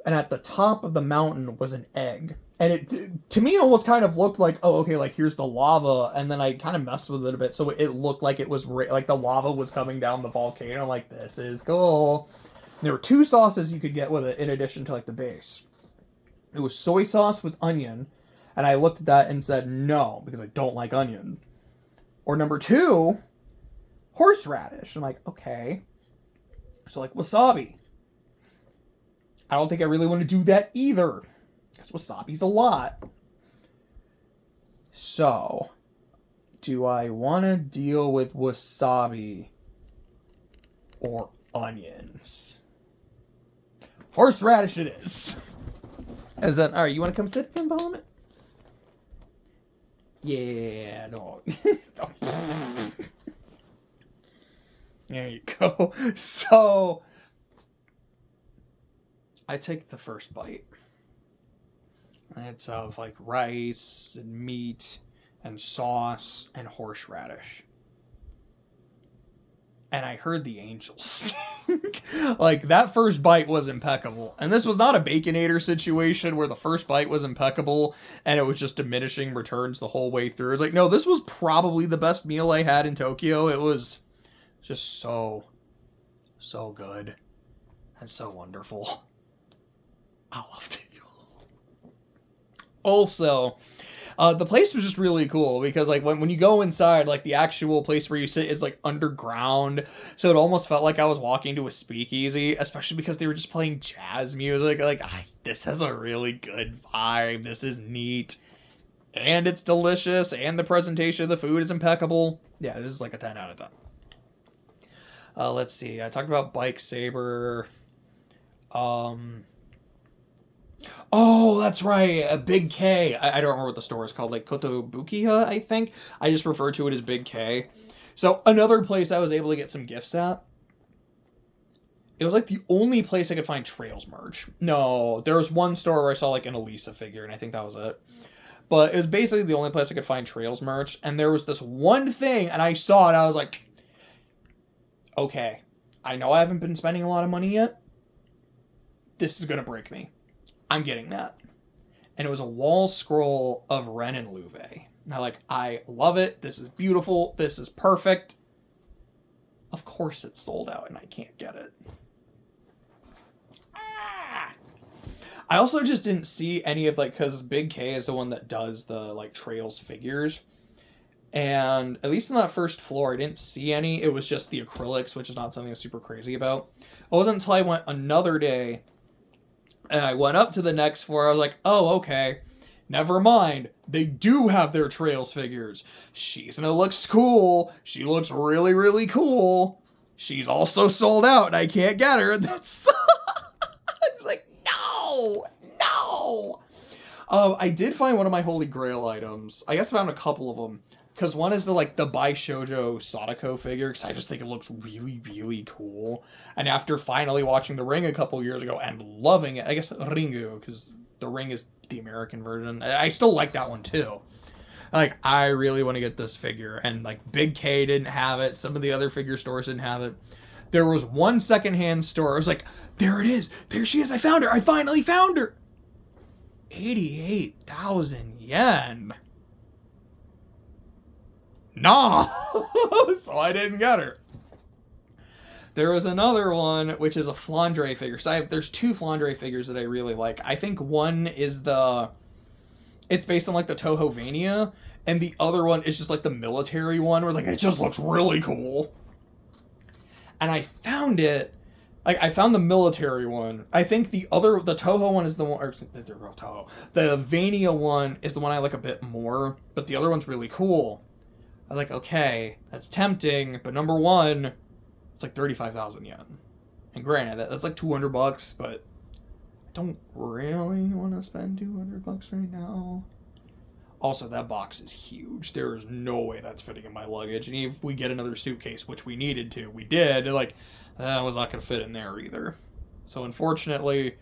And at the top of the mountain was an egg. And it, to me, almost kind of looked like, oh, okay, like, here's the lava. And then I kind of messed with it a bit, so it looked like it was, like, the lava was coming down the volcano. Like, this is cool. And there were 2 sauces you could get with it, in addition to, like, the base. It was soy sauce with onion, and I looked at that and said, no, because I don't like onion. Or number 2, horseradish. I'm like, okay. So, like, wasabi. I don't think I really want to do that either. Because wasabi's a lot. So, do I want to deal with wasabi or onions? Horseradish it is. As that, all right, you want to come sit in behind it? Yeah, no. There you go. So, I take the first bite. It's of like rice and meat and sauce and horseradish. And I heard the angels sing. Like, that first bite was impeccable. And this was not a Baconator situation where the first bite was impeccable and it was just diminishing returns the whole way through. It's like, no, this was probably the best meal I had in Tokyo. It was just so good and so wonderful. I loved it. Also, the place was just really cool because, like, when you go inside, like, the actual place where you sit is, like, underground. So it almost felt like I was walking to a speakeasy, especially because they were just playing jazz music. Like, this has a really good vibe. This is neat. And it's delicious. And the presentation of the food is impeccable. Yeah, this is like a 10 out of 10. Let's see. I talked about Bike Saber. Oh, that's right. A Big K. I don't remember what the store is called. Like Kotobukiya, I think. I just refer to it as Big K. So another place I was able to get some gifts at. It was like the only place I could find Trails merch. No, there was one store where I saw like an Elisa figure, and I think that was it. But it was basically the only place I could find Trails merch. And there was this one thing, and I saw it. I was like, okay, I know I haven't been spending a lot of money yet. This is going to break me. I'm getting that. And it was a wall scroll of Ren and Louvet. Now, I love it. This is beautiful. This is perfect. Of course it's sold out and I can't get it. I also just didn't see any of, because Big K is the one that does the, Trails figures. And at least on that first floor, I didn't see any. It was just the acrylics, which is not something I'm super crazy about. It wasn't until I went another day and I went up to the next floor. I was like, oh, okay. Never mind. They do have their Trails figures. She's looks cool. She looks really, really cool. She's also sold out and I can't get her. That's... I was like, no. I did find one of my Holy Grail items. I guess I found a couple of them. Because one is the Baishoujo Sadako figure, because I just think it looks really, really cool. And after finally watching The Ring a couple years ago and loving it, I guess Ringu, because The Ring is the American version. I still like that one too. I really want to get this figure. And Big K didn't have it. Some of the other figure stores didn't have it. There was one secondhand store. I was like, there it is. There she is. I found her. I finally found her. 88,000 yen. Nah. So I didn't get her. There was another one, which is a Flandre figure. So there's two Flandre figures that I really like. I think one is it's based on the Tohovania, and the other one is just the military one where it just looks really cool. And I found it. I found the military one. I think the Toho one is the one, or Toho. The Vania one is the one I like a bit more, but the other one's really cool. I was like, okay, that's tempting, but number one, it's 35,000 yen. And granted, that's $200, but I don't really want to spend $200 right now. Also, that box is huge. There is no way that's fitting in my luggage. And if we get another suitcase, which we needed to, we did, that was not going to fit in there either. So unfortunately,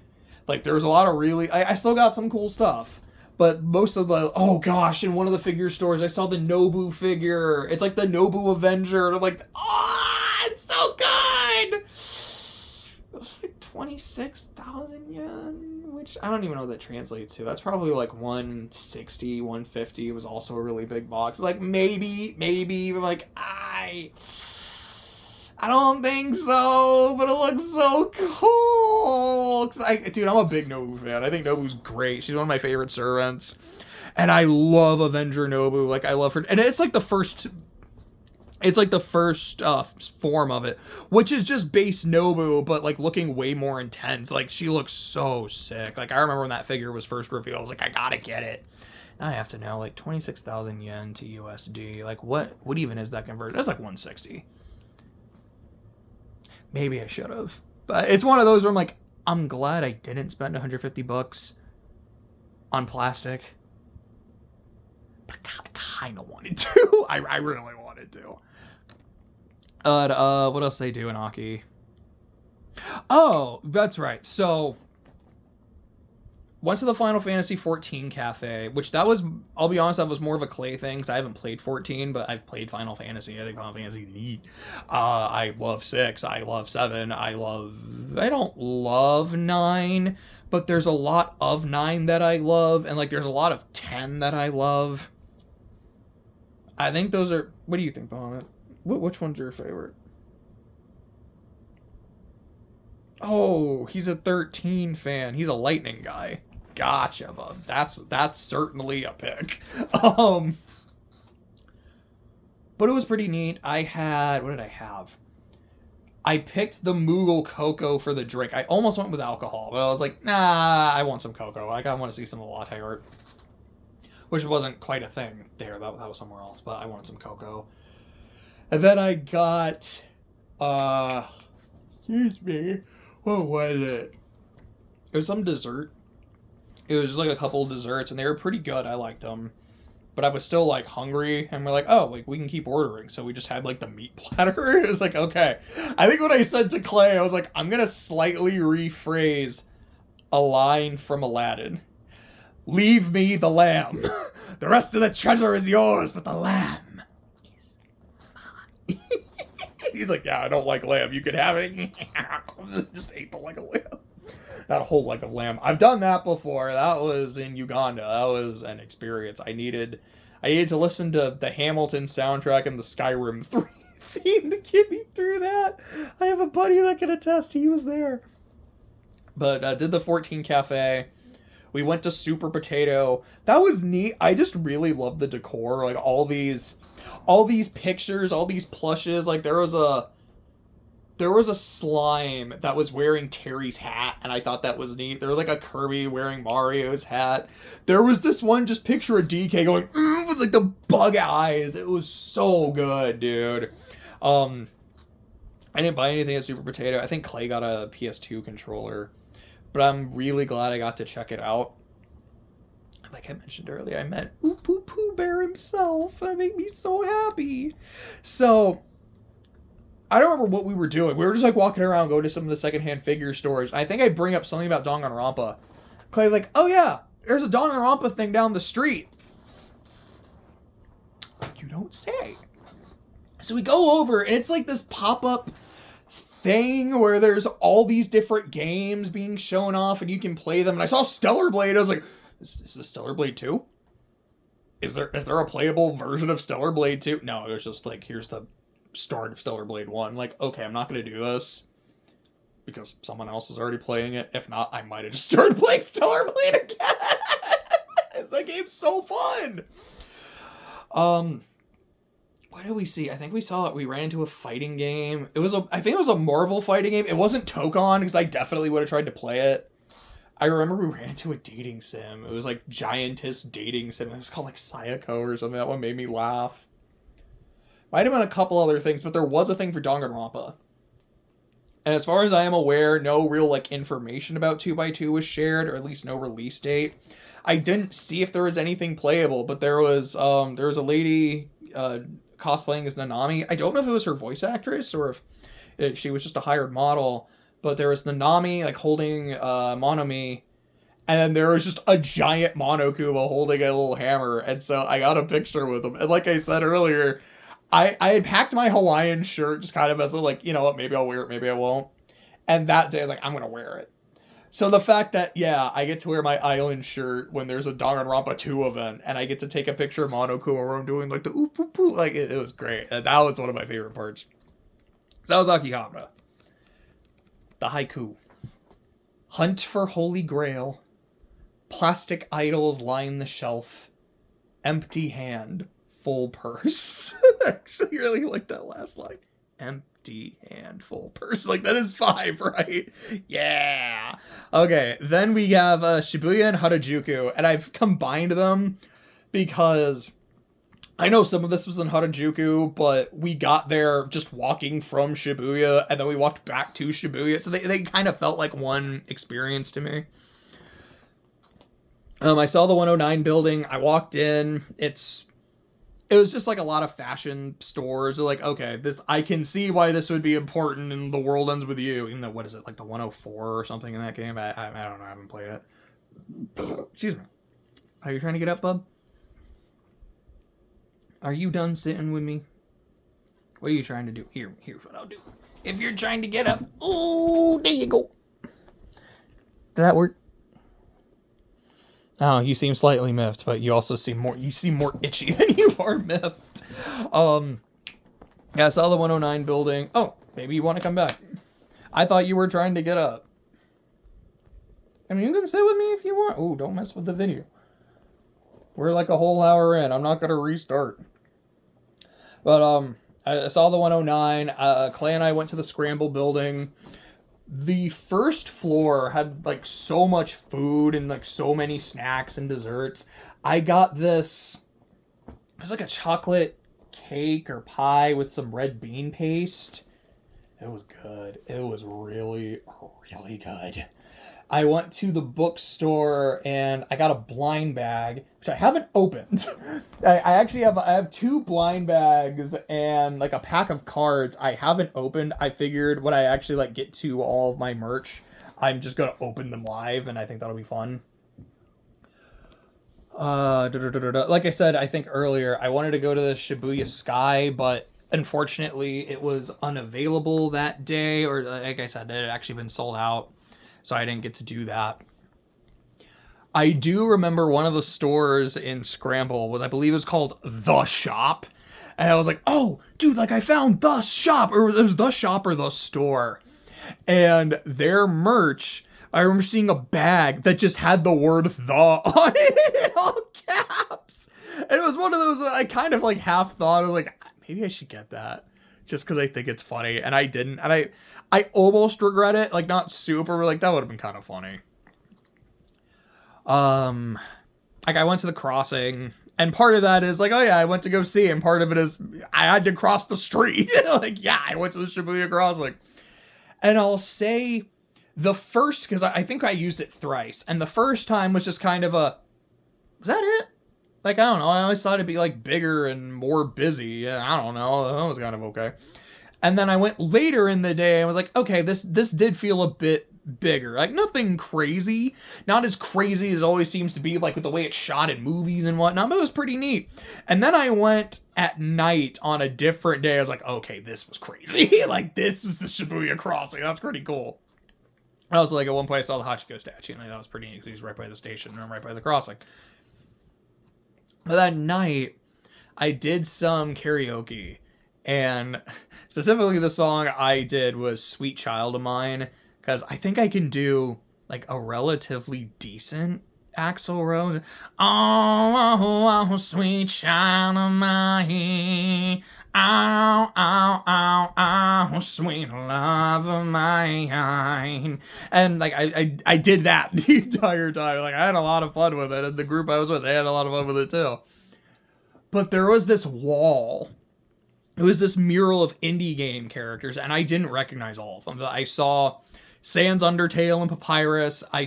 there was a lot of really... I still got some cool stuff. But most of oh gosh, in one of the figure stores, I saw the Nobu figure. It's the Nobu Avenger. And I'm like, oh, it's so good. It was 26,000 yen, which I don't even know what that translates to. That's probably 160, 150. It was also a really big box. Maybe, but I don't think so, but it looks so cool. Dude, I'm a big Nobu fan. I think Nobu's great. She's one of my favorite servants. And I love Avenger Nobu. I love her. And it's the first form of it, which is just base Nobu, but looking way more intense. She looks so sick. I remember when that figure was first revealed, I was like, I gotta get it. I have to know, like 26,000 yen to USD. Like what even is that conversion? That's like 160. Maybe I should have. But it's one of those where I'm like, I'm glad I didn't spend $150 on plastic. But I kind of wanted to. I really wanted to. What else they do in Aki? Oh, that's right. So went to the Final Fantasy 14 cafe, which that was, I'll be honest, that was more of a Clay thing because I haven't played 14, but I've played Final Fantasy. I think Final Fantasy is neat. I love 6. I love 7. I don't love 9, but there's a lot of 9 that I love, and like there's a lot of 10 that I love. I think those are, what do you think, Bahamut? Which one's your favorite? Oh, he's a 13 fan. He's a Lightning guy. Gotcha, bub. That's certainly a pick. But it was pretty neat. What did I have? I picked the Moogle cocoa for the drink. I almost went with alcohol, but I was like, nah, I want some cocoa. Like, I want to see some of the latte art. Which wasn't quite a thing there. That was somewhere else, but I wanted some cocoa. And then I got, excuse me, what was it? It was some dessert. It was like a couple of desserts, and they were pretty good. I liked them. But I was still, like, hungry, and we're like, oh, like, we can keep ordering. So we just had, like, the meat platter. It was like, okay. I think what I said to Clay, I was like, I'm gonna slightly rephrase a line from Aladdin. Leave me the lamb. The rest of the treasure is yours, but the lamb is mine. He's like, yeah, I don't like lamb. You could have it. Just ate the leg of lamb. Not a whole leg of lamb. I've done that before. That was in Uganda. That was an experience. I needed to listen to the Hamilton soundtrack and the Skyrim 3 theme to get me through that. I have a buddy that can attest. He was there. But did the 14 cafe. We went to Super Potato. That was neat. I just really love the decor. Like all these pictures, all these plushes. Like there was a slime that was wearing Terry's hat, and I thought that was neat. There was like a Kirby wearing Mario's hat. There was this one just picture of DK going with like the bug eyes. It was so good, dude. I didn't buy anything at Super Potato. I think Clay got a PS2 controller. But I'm really glad I got to check it out. Like I mentioned earlier, I met Pooh Bear himself. That made me so happy. So, I don't remember what we were doing. We were just like walking around, going to some of the secondhand figure stores. I think I bring up something about Danganronpa. Clay like, oh yeah, there's a Danganronpa thing down the street. You don't say. So we go over, and it's like this pop-up thing where there's all these different games being shown off and you can play them. And I saw Stellar Blade. I was like, is this Stellar Blade 2? Is there a playable version of Stellar Blade 2? No, it was just like, here's the start of Stellar Blade 1. Like, okay, I'm not going to do this because someone else was already playing it. If not, I might have just started playing Stellar Blade again. That game's so fun. What did we see? I think we ran into a fighting game. I think it was a Marvel fighting game. It wasn't Tokon, because I definitely would have tried to play it. I remember we ran into a dating sim. It was like Giantess dating sim. It was called like Sayako or something. That one made me laugh. Might have been a couple other things, but there was a thing for Danganronpa. And as far as I am aware, no real like information about 2x2 was shared, or at least no release date. I didn't see if there was anything playable, but there was a lady cosplaying as Nanami. I don't know if it was her voice actress or if she was just a hired model, but there was Nanami like holding Monomi, and then there was just a giant Monokuma holding a little hammer, and so I got a picture with him. And like I said earlier, I had packed my Hawaiian shirt just kind of as a like, you know what, maybe I'll wear it, maybe I won't. And that day I was like, I'm gonna wear it. So the fact that, yeah, I get to wear my island shirt when there's a Danganronpa 2 event, and I get to take a picture of Monokuma where I'm doing, like, the oop, oop, oop, like, it was great. And that was one of my favorite parts. So that was Akihabara. The haiku. Hunt for Holy Grail. Plastic idols line the shelf. Empty hand. Full purse. I actually really like that last line. Empty hand, full purse. Like, that is 5, right? Yeah. Okay, then we have Shibuya and Harajuku, and I've combined them because I know some of this was in Harajuku, but we got there just walking from Shibuya, and then we walked back to Shibuya, so they kind of felt like one experience to me. I saw the 109 building. I walked in. It was just like a lot of fashion stores. Like, okay, I can see why this would be important in The World Ends With You. Even though, what is it, like the 104 or something in that game? I don't know. I haven't played it. Excuse me. Are you trying to get up, bub? Are you done sitting with me? What are you trying to do? Here's what I'll do. If you're trying to get up, oh, there you go. Did that work? Oh, you seem slightly miffed, but you also seem more itchy than you are miffed. Yeah, I saw the 109 building. Oh, maybe you want to come back. I thought you were trying to get up. I mean, you can sit with me if you want. Oh, don't mess with the video. We're like a whole hour in. I'm not going to restart. But, I saw the 109. Clay and I went to the Scramble building. The first floor had like so much food and like so many snacks and desserts. I got this, it was like a chocolate cake or pie with some red bean paste. It was good. It was really, really good. I went to the bookstore and I got a blind bag, which I haven't opened. I have 2 blind bags and like a pack of cards I haven't opened. I figured when I actually like get to all of my merch, I'm just gonna open them live, and I think that'll be fun. Like I said, I think earlier, I wanted to go to the Shibuya Sky, but unfortunately it was unavailable that day, or like I said, it had actually been sold out. So I didn't get to do that. I do remember one of the stores in Scramble I believe it was called The Shop. And I was like, oh, dude, like I found The Shop. Or it was The Shop or The Store. And their merch, I remember seeing a bag that just had the word The on it in all caps. And it was one of those I kind of like half thought of like, maybe I should get that. Just because I think it's funny. And I didn't. And I almost regret it, like not super, like that would have been kind of funny. Like I went to the crossing, and part of that is like, oh yeah, I went to go see, and part of it is I had to cross the street. Like, yeah, I went to the Shibuya crossing. And I'll say the first, because I think I used it thrice, and the first time was just kind of was that it? Like, I don't know, I always thought it'd be like bigger and more busy. Yeah, I don't know, that was kind of okay. And then I went later in the day and was like, okay, this did feel a bit bigger. Like, nothing crazy. Not as crazy as it always seems to be, like, with the way it's shot in movies and whatnot, but it was pretty neat. And then I went at night on a different day. I was like, okay, this was crazy. Like, this was the Shibuya crossing. That's pretty cool. I also, like, at one point I saw the Hachiko statue, and that was pretty neat because he's right by the station and right by the crossing. But that night, I did some karaoke. And specifically the song I did was Sweet Child of Mine, because I think I can do like a relatively decent Axl Rose. Oh, sweet child of mine. Oh, sweet love of mine. And like I did that the entire time. Like I had a lot of fun with it, and the group I was with, they had a lot of fun with it too. But there was this wall. It was this mural of indie game characters, and I didn't recognize all of them. I saw Sans Undertale and Papyrus. I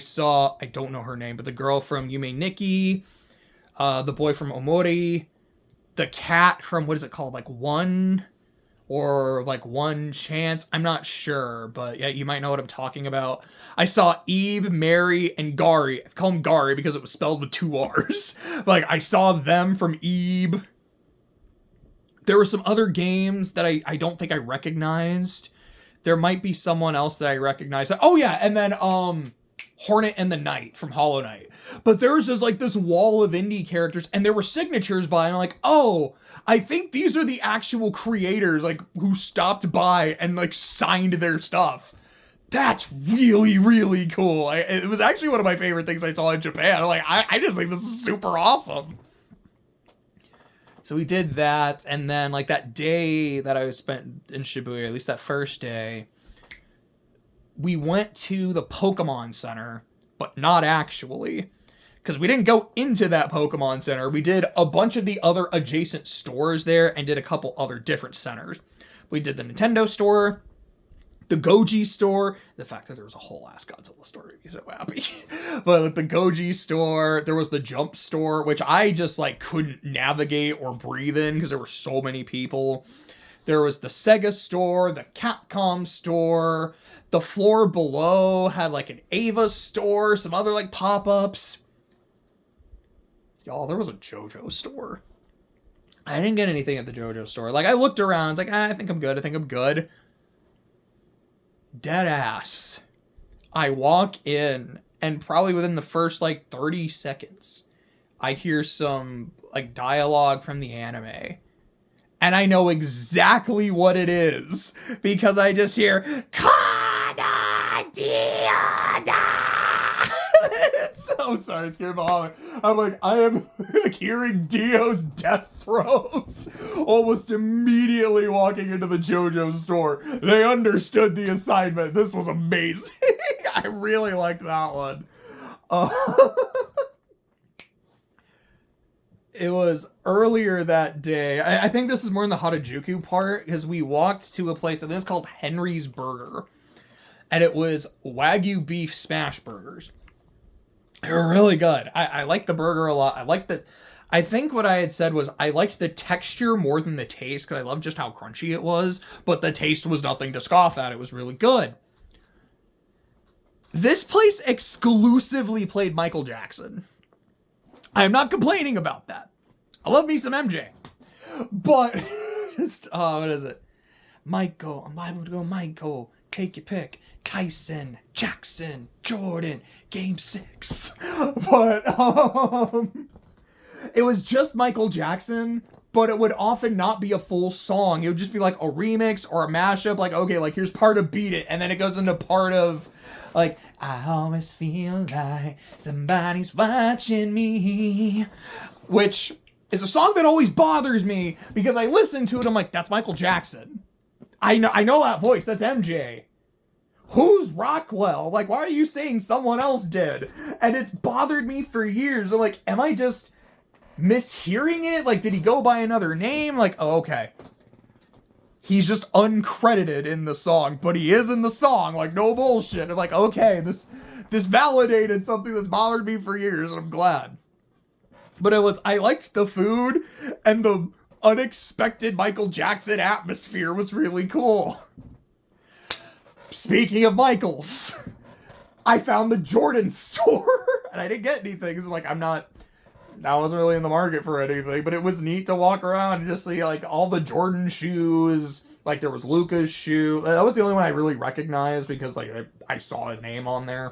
don't know her name, but the girl from Yume Nikki, the boy from Omori, the cat from, what is it called? Like One Chance. I'm not sure, but yeah, you might know what I'm talking about. I saw Ebe, Mary, and Gari. I call him Gari because it was spelled with 2 R's. Like, I saw them from Ebe. There were some other games that I don't think I recognized. There might be someone else that I recognize. Oh yeah, and then Hornet and the Knight from Hollow Knight. But there was just like this wall of indie characters, and there were signatures by, and I'm like, oh, I think these are the actual creators, like, who stopped by and like signed their stuff. That's really, really cool. It was actually one of my favorite things I saw in Japan. Like, I just think this is super awesome. So we did that, and then, like, that day that I spent in Shibuya, at least that first day, we went to the Pokemon Center, but not actually, because we didn't go into that Pokemon Center. We did a bunch of the other adjacent stores there and did a couple other different centers. We did the Nintendo store, the Goji store. The fact that there was a whole ass Godzilla store made me so happy. But the Goji store, there was the Jump store, which I just like couldn't navigate or breathe in because there were so many people. There was the Sega store, the Capcom store. The floor below had like an Ava store, some other like pop-ups. Y'all, there was a JoJo store. I didn't get anything at the JoJo store. Like, I looked around, like, I think I'm good. Dead ass. I walk in, and probably within the first, like, 30 seconds, I hear some, like, dialogue from the anime. And I know exactly what it is. Because I just hear, Kana Diada! I'm sorry, it's scared my. I'm like, I am like, hearing Dio's death throes almost immediately walking into the JoJo store. They understood the assignment. This was amazing. I really liked that one. It was earlier that day. I think this is more in the Harajuku part, because we walked to a place that is called Henry's Burger. And it was Wagyu beef smash burgers. They were really good. I liked the burger a lot. I think what I had said was I liked the texture more than the taste, because I loved just how crunchy it was, but the taste was nothing to scoff at. It was really good. This place exclusively played Michael Jackson. I'm not complaining about that. I love me some MJ. But, just, what is it? Michael, I'm liable to go Michael. Take your pick. Tyson, Jackson, Jordan, Game 6. But, it was just Michael Jackson, but it would often not be a full song. It would just be like a remix or a mashup. Like, okay, like here's part of Beat It, and then it goes into part of, like, I always feel like somebody's watching me. Which is a song that always bothers me, because I listen to it, I'm like, that's Michael Jackson. I know that voice, that's MJ. Who's Rockwell? Like, why are you saying someone else did? And it's bothered me for years. I'm like, am I just mishearing it? Like, did he go by another name? Like, oh, okay. He's just uncredited in the song, but he is in the song. Like, no bullshit. I'm like, okay, this validated something that's bothered me for years, and I'm glad. But I liked the food, and the unexpected Michael Jackson atmosphere was really cool. Speaking of Michaels, I found the Jordan store, and I didn't get anything, because like, I wasn't really in the market for anything, but it was neat to walk around and just see like all the Jordan shoes. Like, there was Luka's shoe. That was the only one I really recognized, because like I saw his name on there.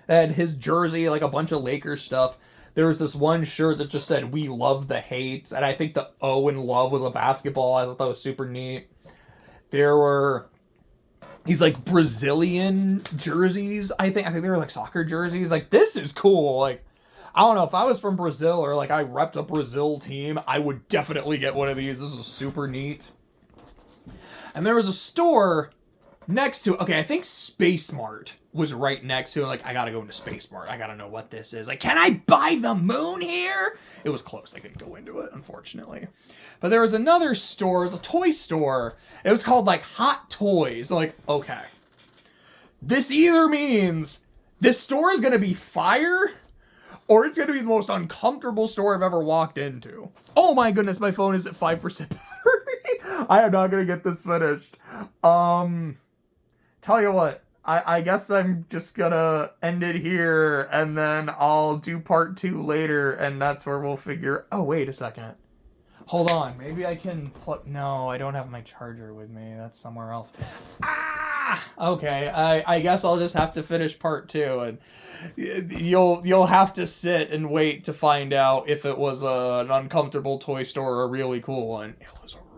And his jersey, like a bunch of Lakers stuff. There was this one shirt that just said, "We love the hate," and I think the O in love was a basketball. I thought that was super neat. There were these like Brazilian jerseys. I think they were like soccer jerseys. Like, this is cool. Like, I don't know, if I was from Brazil or like I repped a Brazil team, I would definitely get one of these. This is super neat. And there was a store next to it. Okay, I think Space Mart was right next to it. Like, I gotta go into Space Mart. I gotta know what this is. Like, can I buy the moon here? It was close. I couldn't go into it, unfortunately. But there was another store. It was a toy store. It was called like Hot Toys. Like, okay. This either means this store is gonna be fire, or it's gonna be the most uncomfortable store I've ever walked into. Oh my goodness, my phone is at 5% battery. I am not gonna get this finished. Tell you what, I guess I'm just gonna end it here, and then I'll do part 2 later, and that's where we'll figure... Oh, wait a second. Hold on, maybe I can plug... No, I don't have my charger with me. That's somewhere else. Ah! Okay, I guess I'll just have to finish part 2, and you'll have to sit and wait to find out if it was an uncomfortable toy store or a really cool one. It was a